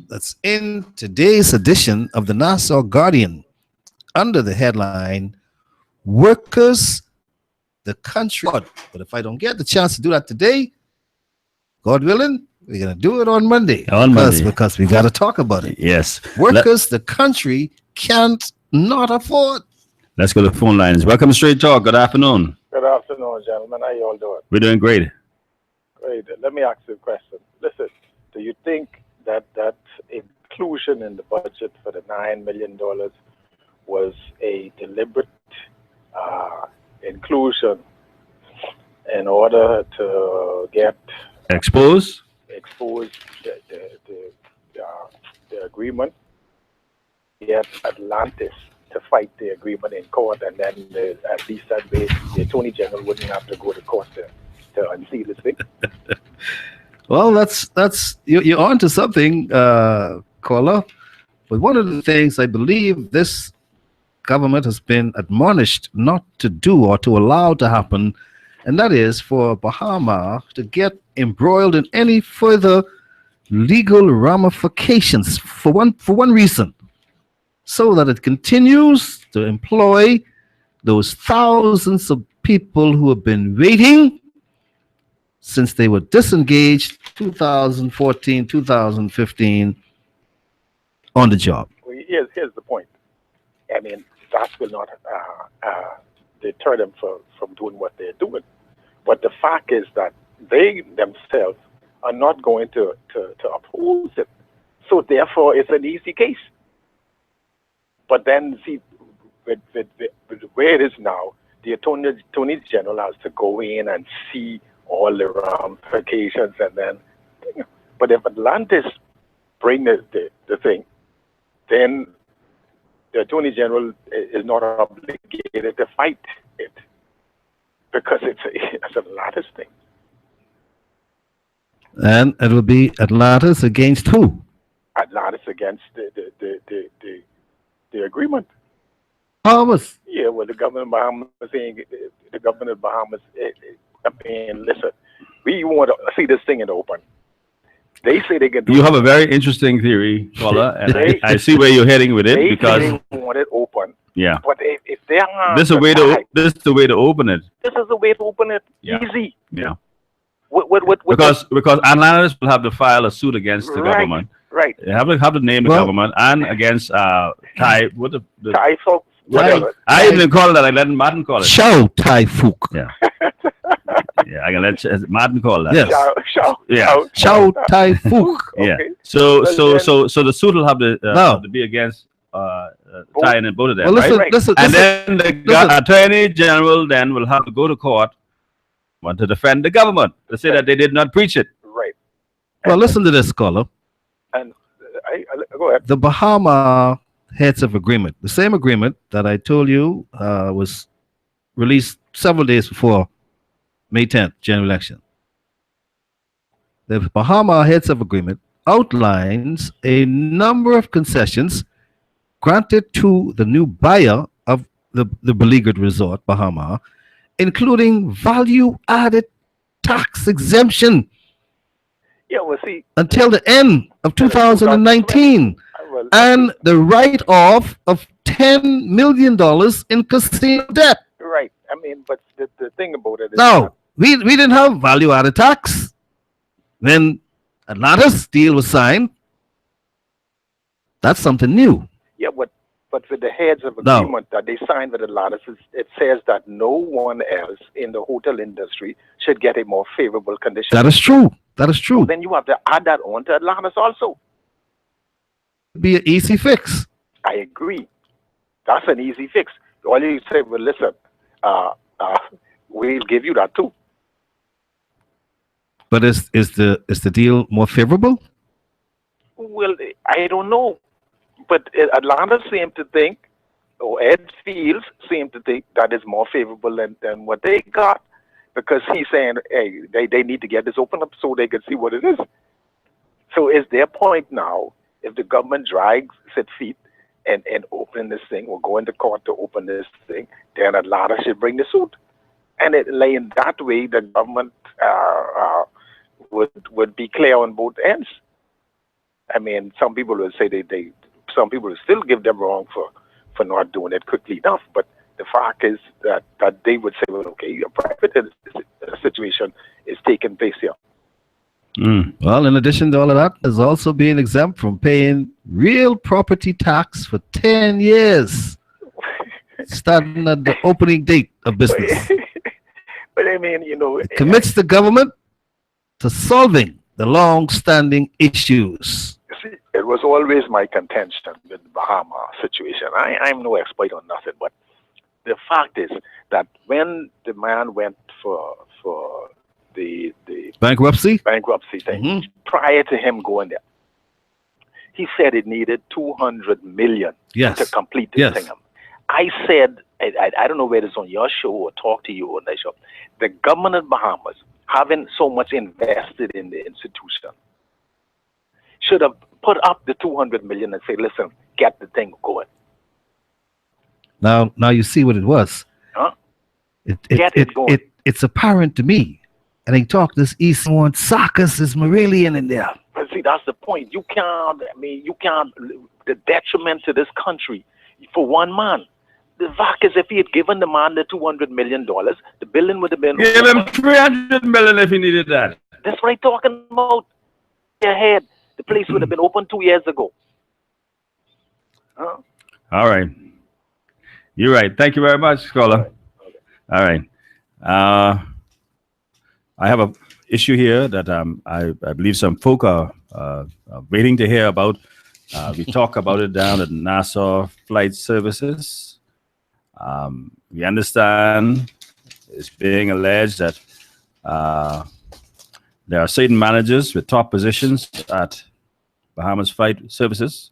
that's in today's edition of the Nassau Guardian under the headline, Workers, the Country. But if I don't get the chance to do that today, God willing, we're going to do it on Monday. Because we got to talk about it. Yes. Workers the country can't not afford. Let's go to the phone lines. Welcome to Straight Talk. Good afternoon. Good afternoon, gentlemen. How you all doing? We're doing great. Great. Let me ask you a question. Listen, do you think that inclusion in the budget for the $9 million was a deliberate inclusion in order to get expose the agreement, get Atlantis to fight the agreement in court, and then at least that way the Attorney General wouldn't have to go to court to unseal this thing? Well, that's you're on to something, caller. But one of the things I believe this government has been admonished not to do or to allow to happen, and that is for Bahama to get embroiled in any further legal ramifications for one reason, so that it continues to employ those thousands of people who have been waiting since they were disengaged 2014, 2015 on the job. Well, here's the point. I mean, that will not deter them from doing what they're doing. But the fact is that they themselves are not going to oppose it. So therefore, it's an easy case. But then, see, with the way it is now, the Attorney General has to go in and see all the ramifications, and then. But if Atlantis bring the thing, then the Attorney General is not obligated to fight it because it's an Atlantis thing. And it will be Atlantis against who? Atlantis against the agreement. Bahamas. Yeah, well, the government of Bahamas saying the government of Bahamas. I mean, listen, we want to see this thing in the open. They say they can. You have a very interesting theory, caller, and I see where you're heading with it because they want it open. Yeah. But if they are, this is the way to open it. This is the way to open it. Yeah. Easy. Yeah. Because Atlantis will have to file a suit against the government. Right. They have to name the government and against Thai. Thai folks. Whatever. I even call it that. I let Martin call it. Chow Tai Fook. Yeah. Yeah, I can let Martin call that. Yes. Chow Tai Fook. Yeah. So the suit will have to be against Thai and both of them, right? And then the Attorney General then will have to go to court, want to defend the government to say that they did not breach it. Right. Well, listen to this, caller. And I go ahead. The Bahama Heads of Agreement, the same agreement that I told you was released several days before May 10th, general election. The Bahama Heads of Agreement outlines a number of concessions granted to the new buyer of the beleaguered resort, Bahama, including value-added tax exemption until the end of 2019, and the write-off of $10 million in casino debt. Right. I mean, but the thing about it is... No, we didn't have value-added tax when Atlantis deal was signed. That's something new. Yeah, but with the heads of agreement that they signed with Atlantis, it says that no one else in the hotel industry should get a more favorable condition. That is true. That is true. So then you have to add that on to Atlantis also. be an easy fix. I agree. That's an easy fix. All you say, well, listen, we'll give you that too. But is the deal more favorable? Well, I don't know. But Atlanta seemed to think, or Ed Fields seemed to think that is more favorable than what they got, because he's saying, hey, they need to get this open up so they can see what it is. So is their point now, if the government drags its feet and open this thing, or go into court to open this thing, then Atlanta should bring the suit. And it lay in that way, the government would be clear on both ends. I mean, some people will say some people will still give them wrong for not doing it quickly enough. But the fact is that they would say, well, okay, your private situation is taking place here. Well, in addition to all of that, there's also being exempt from paying real property tax for 10 years, starting at the opening date of business. But I mean, it commits the government to solving the long-standing issues. See, it was always my contention with the Bahama situation. I'm no expert on nothing, but the fact is that when the man went for the bankruptcy thing, prior to him going there, he said it needed $200 million to complete the thing. I said, I don't know whether it's on your show or talk to you on that show, the government of Bahamas, having so much invested in the institution, should have put up the $200 million and say, listen, get the thing going. Now you see what it was. Huh? It's apparent to me. And they talk this East one, Sarkis is Marillion in there. But see, that's the point. You can't, the detriment to this country for one man. The fact is, if he had given the man the $200 million, the building would have been... Give him $300 million if he needed that. That's what I'm talking about. Your head. The place would have been open 2 years ago. Huh? All right. You're right. Thank you very much, Scholar. Okay. All right. I have an issue here that I believe some folk are waiting to hear about. We talk about it down at Nassau Flight Services. We understand it's being alleged that there are certain managers with top positions at Bahamas Flight Services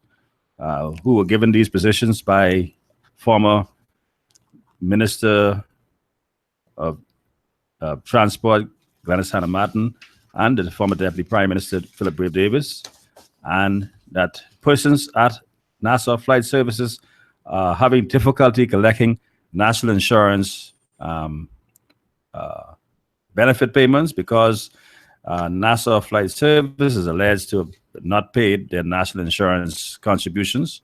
who were given these positions by former Minister of Transport Glenys Hanna Martin and the former Deputy Prime Minister Philip Brave Davis, and that persons at Nassau Flight Services are having difficulty collecting national insurance benefit payments because Nassau Flight Service is alleged to have not paid their national insurance contributions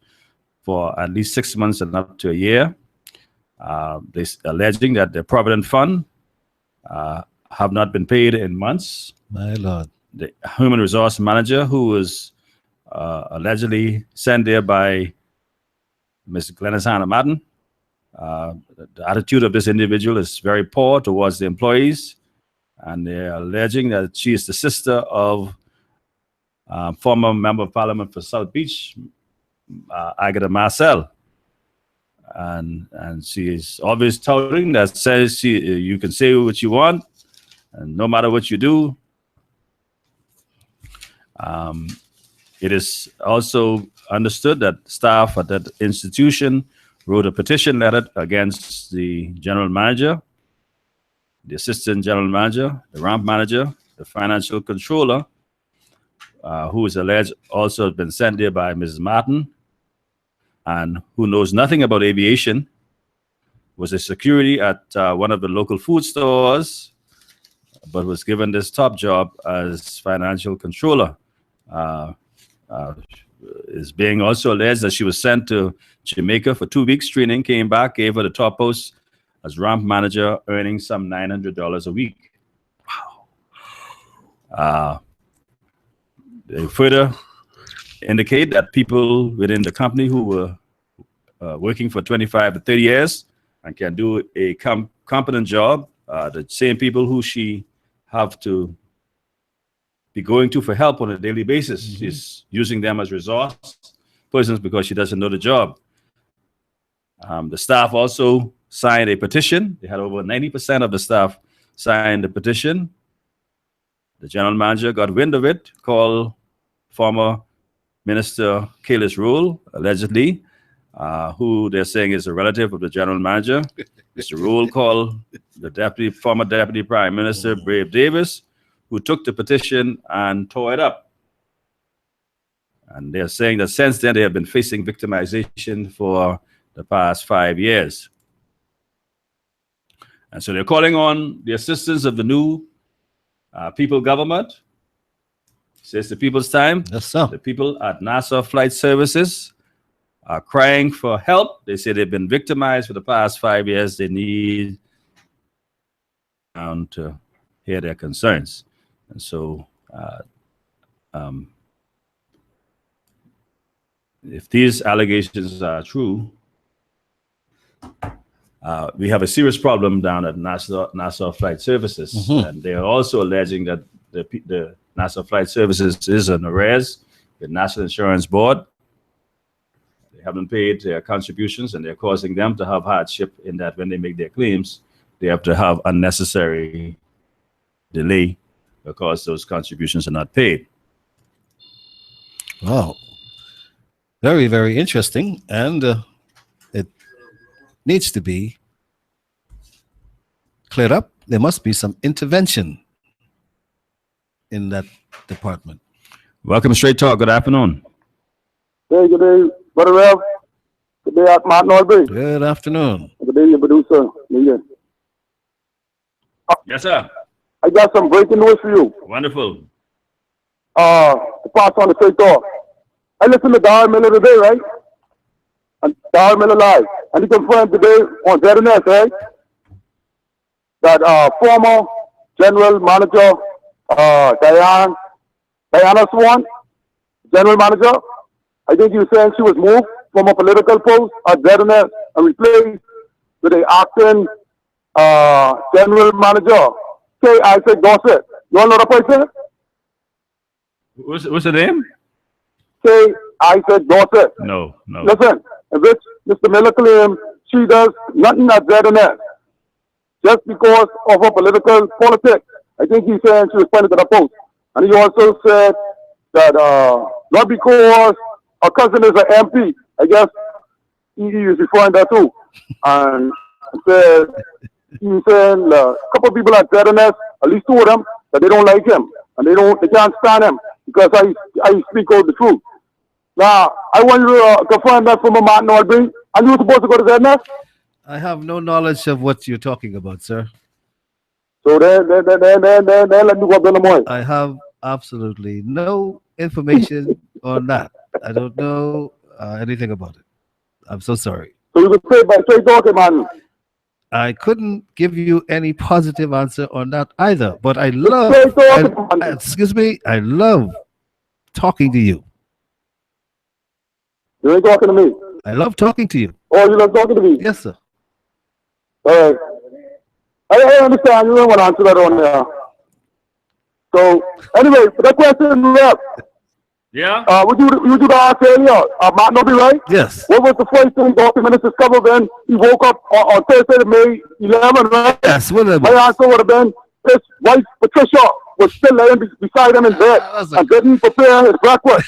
for at least 6 months and up to a year. They're alleging that the Provident Fund have not been paid in months. My Lord. The human resource manager, who was allegedly sent there by Ms. Glenys Hanna Martin, the attitude of this individual is very poor towards the employees, and they're alleging that she is the sister of former Member of Parliament for South Beach, Agatha Marcel. And she is always touting that says you can say what you want, and no matter what you do. It is also understood that staff at that institution wrote a petition letter against the general manager, the assistant general manager, the ramp manager, the financial controller, who is alleged also has been sent there by Mrs. Martin, and who knows nothing about aviation, was a security at one of the local food stores, but was given this top job as financial controller. Is being also alleged that she was sent to Jamaica for 2 weeks training, came back, gave her the top post as ramp manager, earning some $900 a week. Wow. They further indicate that people within the company who were working for 25 to 30 years and can do a competent job, the same people who she have to be going to for help on a daily basis. She's using them as resource persons because she doesn't know the job. The staff also signed a petition. They had over 90% of the staff signed the petition. The general manager got wind of it, called former Minister Kaylis Rule, allegedly, who they're saying is a relative of the general manager. Mr. Rule called the former Deputy Prime Minister, Brave Davis, who took the petition and tore it up. And they're saying that since then they have been facing victimization for the past 5 years. And so they're calling on the assistance of the new people government. Says the people's time. Yes, sir. The people at Nassau Flight Services are crying for help. They say they've been victimized for the past 5 years. They need to hear their concerns. And so if these allegations are true, we have a serious problem down at Nassau Flight Services. And they are also alleging that the Nassau Flight Services is in arrears with National Insurance Board. They haven't paid their contributions, and they're causing them to have hardship in that when they make their claims, they have to have unnecessary delay because those contributions are not paid. Wow. Very, very interesting. And it needs to be cleared up. There must be some intervention in that department. Welcome, Straight Talk. Good afternoon. Hey, good day, Brother Rev. Good day, Martin Albury. Good afternoon. Good day, your producer. Yeah. Yes, sir. I got some breaking news for you. Wonderful. To pass on the Straight Talk. I listened to Darrell Miller today, right? And Darrell Miller Live. And he confirmed today on ZNS, right? That former General Manager Diana Swan, General Manager, I think he was saying she was moved from a political post at ZNS and replaced with a acting General Manager, K. Isaac Dorset. You all know the person? What's the name? K. Isaac Dorset. No. Listen, if it's Mr. Miller claims she does nothing at ZNS just because of her political politics, I think he's saying she was pointed to the post. And he also said that not because her cousin is an MP, I guess he is referring that too. And said he's saying a couple of people at ZNS, at least two of them, that they don't like him and they can't stand him because I speak out the truth. Now I want you to confirm that from Martin Albury. Are you supposed to go to ZNS? I have no knowledge of what you're talking about, sir. So then let me go up in the morning. I have absolutely no information on that. I don't know anything about it. I'm so sorry. So you could say by Straight Talking, man. I couldn't give you any positive answer on that either. But I love, I love talking to you. You ain't talking to me. I love talking to you. Oh, you love talking to me? Yes, sir. All right. I understand. You don't want to answer that on there. So, anyway, for that question, Rep. Yeah? Would you do the Australia? Martin Albury, right? Yes. What was the first thing Dr. Minister discovered when he woke up on Thursday, May 11, right? Yes, what my answer would have been his wife, Patricia, was still laying beside him in bed and didn't prepare his breakfast.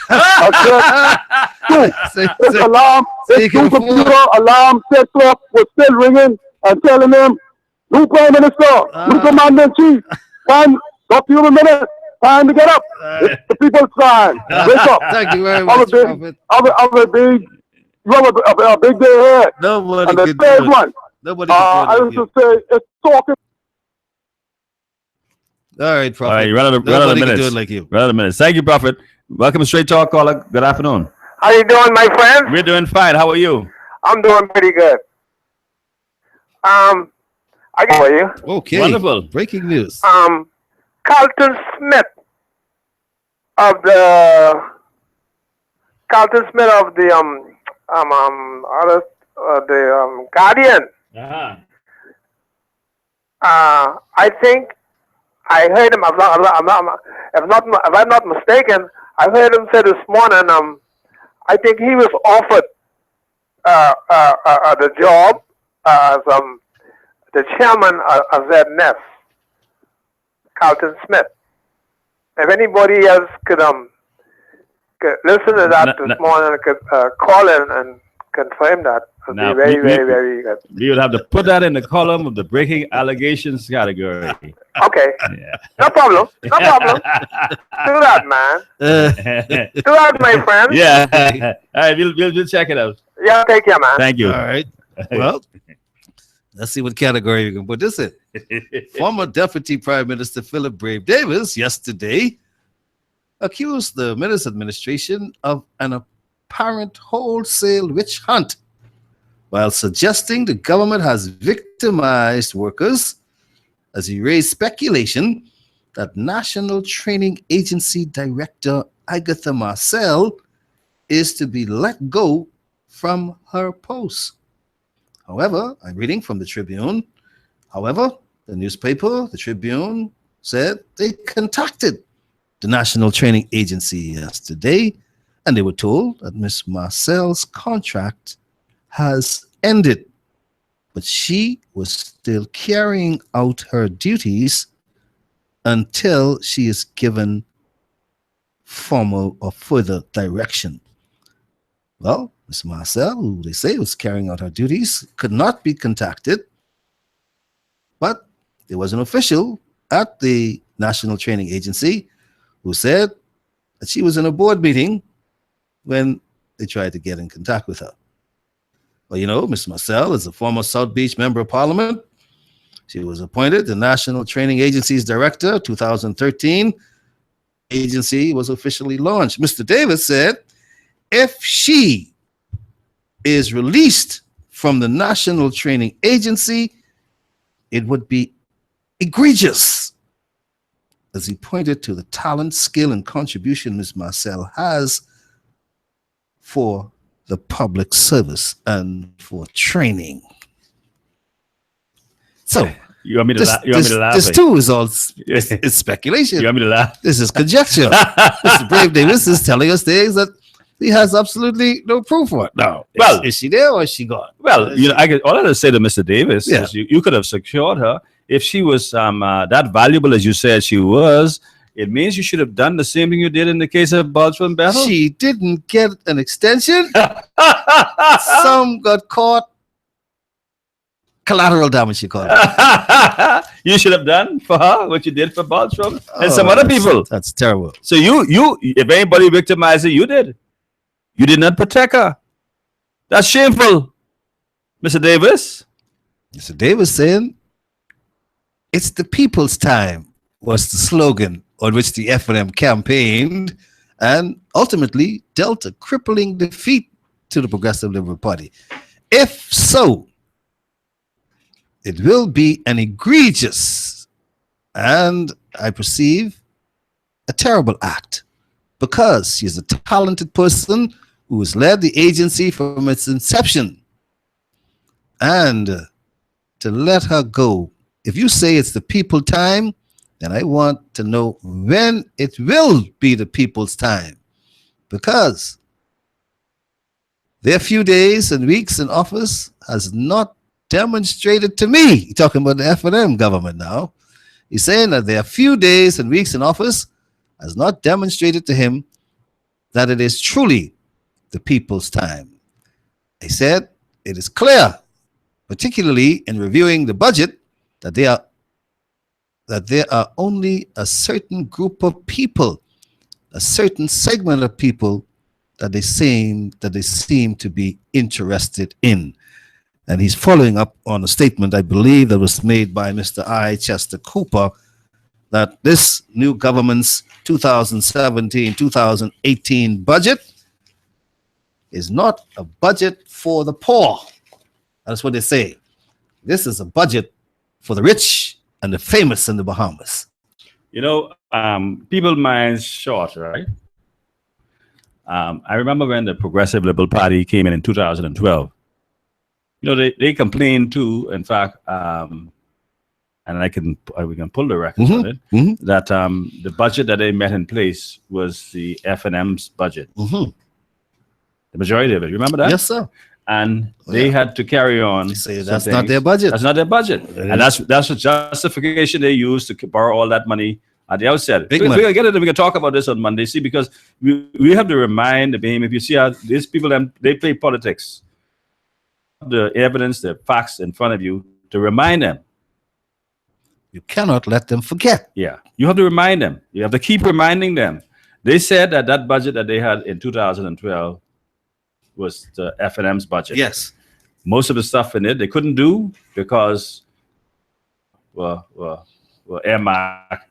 His alarm, his computer alarm set clock was still ringing and telling him, new Prime Minister, new Commander-in-Chief, time, talk to you in a minute, time to get up. It's the people's time. Wake up. Thank you very much, Prophet. You have a big day ahead. Nobody and the could third do it. one, Nobody I could was do it. to say, it's talking. All right, Prophet. All right, run out of Nobody can minutes. do it like you. Run out of minutes. Thank you, Prophet. Welcome to Straight Talk, caller. Good afternoon. How you doing, my friend? We're doing fine. How are you? I'm doing pretty good. I got for you. Okay. Wonderful. Breaking news. Carlton Smith of the Guardian. I think I heard him. If I'm not mistaken, I heard him say this morning. I think he was offered the job as the chairman of ZNS, Carlton Smith. If anybody else could listen to that this morning, could call in and confirm that. It would be very good. We would have to put that in the column of the breaking allegations category. Okay. Yeah. No problem. Do that, man. Do that, my friend. Yeah. All right, we'll check it out. Yeah, take care, man. Thank you. All right. Well, let's see what category we can put this in. Former Deputy Prime Minister Philip Brave Davis yesterday accused the Mills administration of an apparent wholesale witch hunt, while suggesting the government has victimized workers, as he raised speculation that National Training Agency Director Agatha Marcel is to be let go from her post. However, I'm reading from the Tribune. However, the newspaper, the Tribune, said they contacted the National Training Agency yesterday, and they were told that Ms. Marcel's contract has ended, but she was still carrying out her duties until she is given formal or further direction. Well, Ms. Marcel, who they say was carrying out her duties, could not be contacted, but there was an official at the National Training Agency who said that she was in a board meeting when they tried to get in contact with her. Well, you know, Ms. Marcel is a former South Beach Member of Parliament. She was appointed the National Training Agency's director, 2013. Agency was officially launched. Mr. Davis said, if she is released from the National Training Agency, it would be egregious, as he pointed to the talent, skill, and contribution Ms. Marcel has for the public service and for training. So, you want me to laugh? This too is all it's speculation. You want me to laugh? This is conjecture. Mr. Brave Davis is telling us things that he has absolutely no proof for. No. Well, is she there or is she gone? Well, you know, all I can say to Mr. Davis is you could have secured her if she was that valuable as you said she was. It means you should have done the same thing you did in the case of Baltram Bethel. She didn't get an extension. Some got caught. Collateral damage, you call it. You should have done for her what you did for Baltram and some other people. That's terrible. So you, if anybody victimized her, you did. You did not protect her. That's shameful, Mr. Davis. Mr. Davis saying, "It's the people's time" was the slogan on which the FNM campaigned and ultimately dealt a crippling defeat to the Progressive Liberal Party. If so, it will be an egregious and, I perceive, a terrible act, because she's a talented person who has led the agency from its inception. And to let her go, if you say it's the people's time, then I want to know when it will be the people's time, because their few days and weeks in office has not demonstrated to me, he's talking about the FNM government now, he's saying that their few days and weeks in office has not demonstrated to him that it is truly the people's time. He said it is clear, particularly in reviewing the budget, that there are only a certain group of people, a certain segment of people that they seem to be interested in. And he's following up on a statement, I believe, that was made by Mr. I. Chester Cooper, that this new government's 2017-2018 budget is not a budget for the poor. That's what they say. This is a budget for the rich and the famous in the Bahamas. You know, people's minds short, right? I remember when the Progressive Liberal Party came in 2012. You know, they complained too, in fact, and we can pull the records on it, that the budget that they met in place was the FNM's budget. the majority of it. Remember that? Yes, sir. And they had to carry on. Say that's not their budget. That's not their budget. And that's the justification they used to borrow all that money at the outset. We're going to get it. We can talk about this on Monday. See, because we have to remind the BAME, if you see how these people, they play politics. The evidence, the facts in front of you to remind them. You cannot let them forget. Yeah. You have to remind them. You have to keep reminding them. They said that budget that they had in 2012 was the F&M's budget. Yes. Most of the stuff in it they couldn't do because were earmarked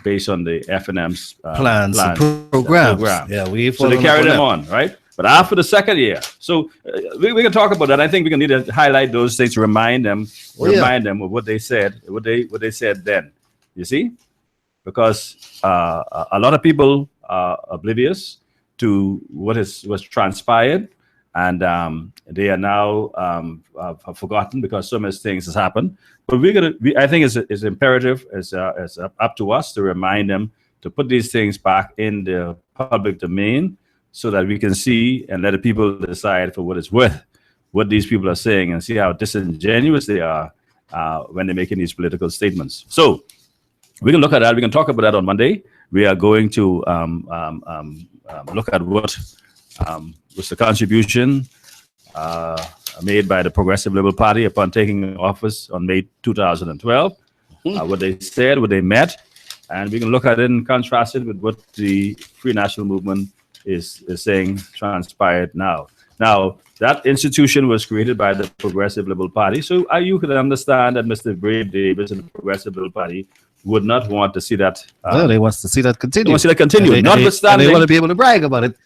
based on the F&M's plans and programs. Yeah, so they carried them on, right? But after the second year, so we can talk about that. I think we can need to highlight those things to remind them of what they said, what they said then. You see, because a lot of people are oblivious to what was transpired, and they are now have forgotten because so many things has happened. But I think it's imperative, it's up to us to remind them to put these things back in the public domain, so that we can see and let the people decide for what it's worth, what these people are saying, and see how disingenuous they are when they're making these political statements. So we can look at that. We can talk about that on Monday. We are going to look at what was the contribution made by the Progressive Liberal Party upon taking office on May 2012, what they said, what they met, and we can look at it and contrast it with what the Free National Movement is saying transpired now. Now, that institution was created by the Progressive Liberal Party, so you could understand that Mr. Brave Davis and the Progressive Liberal Party would not want to see that. They want to see that continue. They want to see that continue. Notwithstanding, they want to be able to brag about it.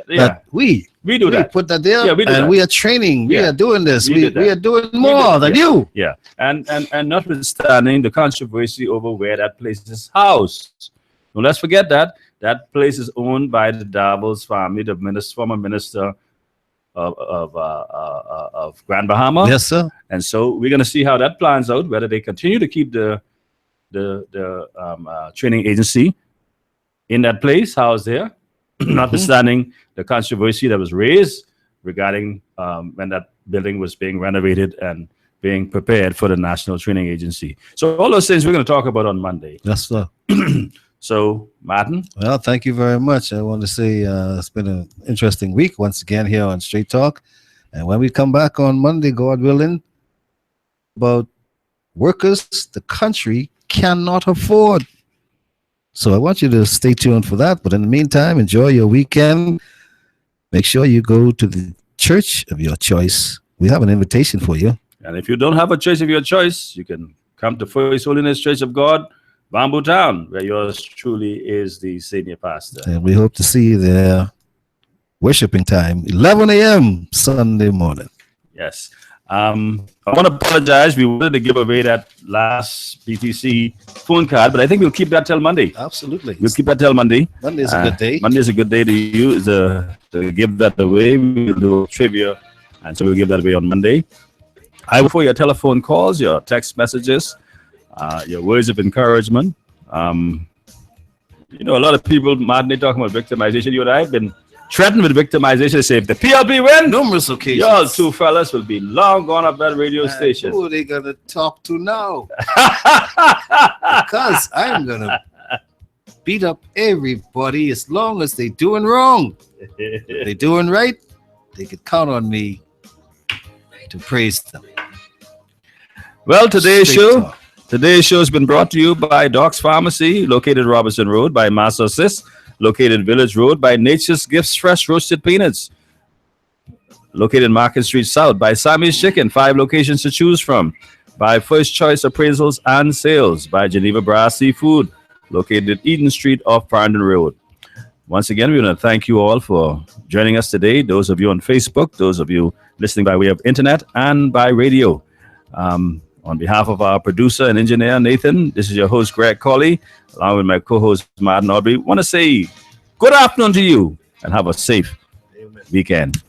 Yeah, we do that. Put that there. Yeah, we do and that. We are training. We are doing this. We are doing We more do that. than you. Yeah, and notwithstanding the controversy over where that place is housed. Now, let's forget that place is owned by the Davos family, the former minister of Grand Bahama. Yes, sir. And so we're going to see how that plans out, whether they continue to keep the training agency in that place housed there, notwithstanding the controversy that was raised regarding when that building was being renovated and being prepared for the National Training Agency. So all those things we're going to talk about on Monday. Yes, sir. So, Martin? Well, thank you very much. I want to say it's been an interesting week once again here on Straight Talk. And when we come back on Monday, God willing, about workers the country cannot afford. So I want you to stay tuned for that. But in the meantime, enjoy your weekend. Make sure you go to the church of your choice. We have an invitation for you. And if you don't have a church of your choice, you can come to First Holiness Church of God, Bamboo Town, where yours truly is the senior pastor. And we hope to see you there. Worshiping time, 11 a.m. Sunday morning. Yes. I want to apologize. We wanted to give away that last BTC phone card, but I think we'll keep that till Monday. Absolutely. We'll keep that till Monday. Monday is a good day. Monday is a good day to use to give that away. We'll do trivia, and so we'll give that away on Monday. I will for your telephone calls, your text messages, your words of encouragement. You know, a lot of people, Martin, they talking about victimization. You and I have been threatened with victimization. They say, if the PLP win, numerous occasions, y'all two fellas will be long gone up that radio station. Who are they going to talk to now? Because I'm going to beat up everybody as long as they doing wrong. If they doing right, they could count on me to praise them. Well, today's show has been brought to you by Doc's Pharmacy, located Robinson Road, by Master Assist, located Village Road, by Nature's Gifts Fresh Roasted Peanuts, located Market Street South, by Sammy's Chicken, 5 locations to choose from, by First Choice Appraisals and Sales, by Geneva Brass Seafood, located Eden Street off Farndon Road. Once again, we want to thank you all for joining us today, those of you on Facebook, those of you listening by way of internet and by radio. On behalf of our producer and engineer, Nathan, this is your host, Greg Colley, along with my co-host, Martin Aubrey. I want to say good afternoon to you and have a safe weekend.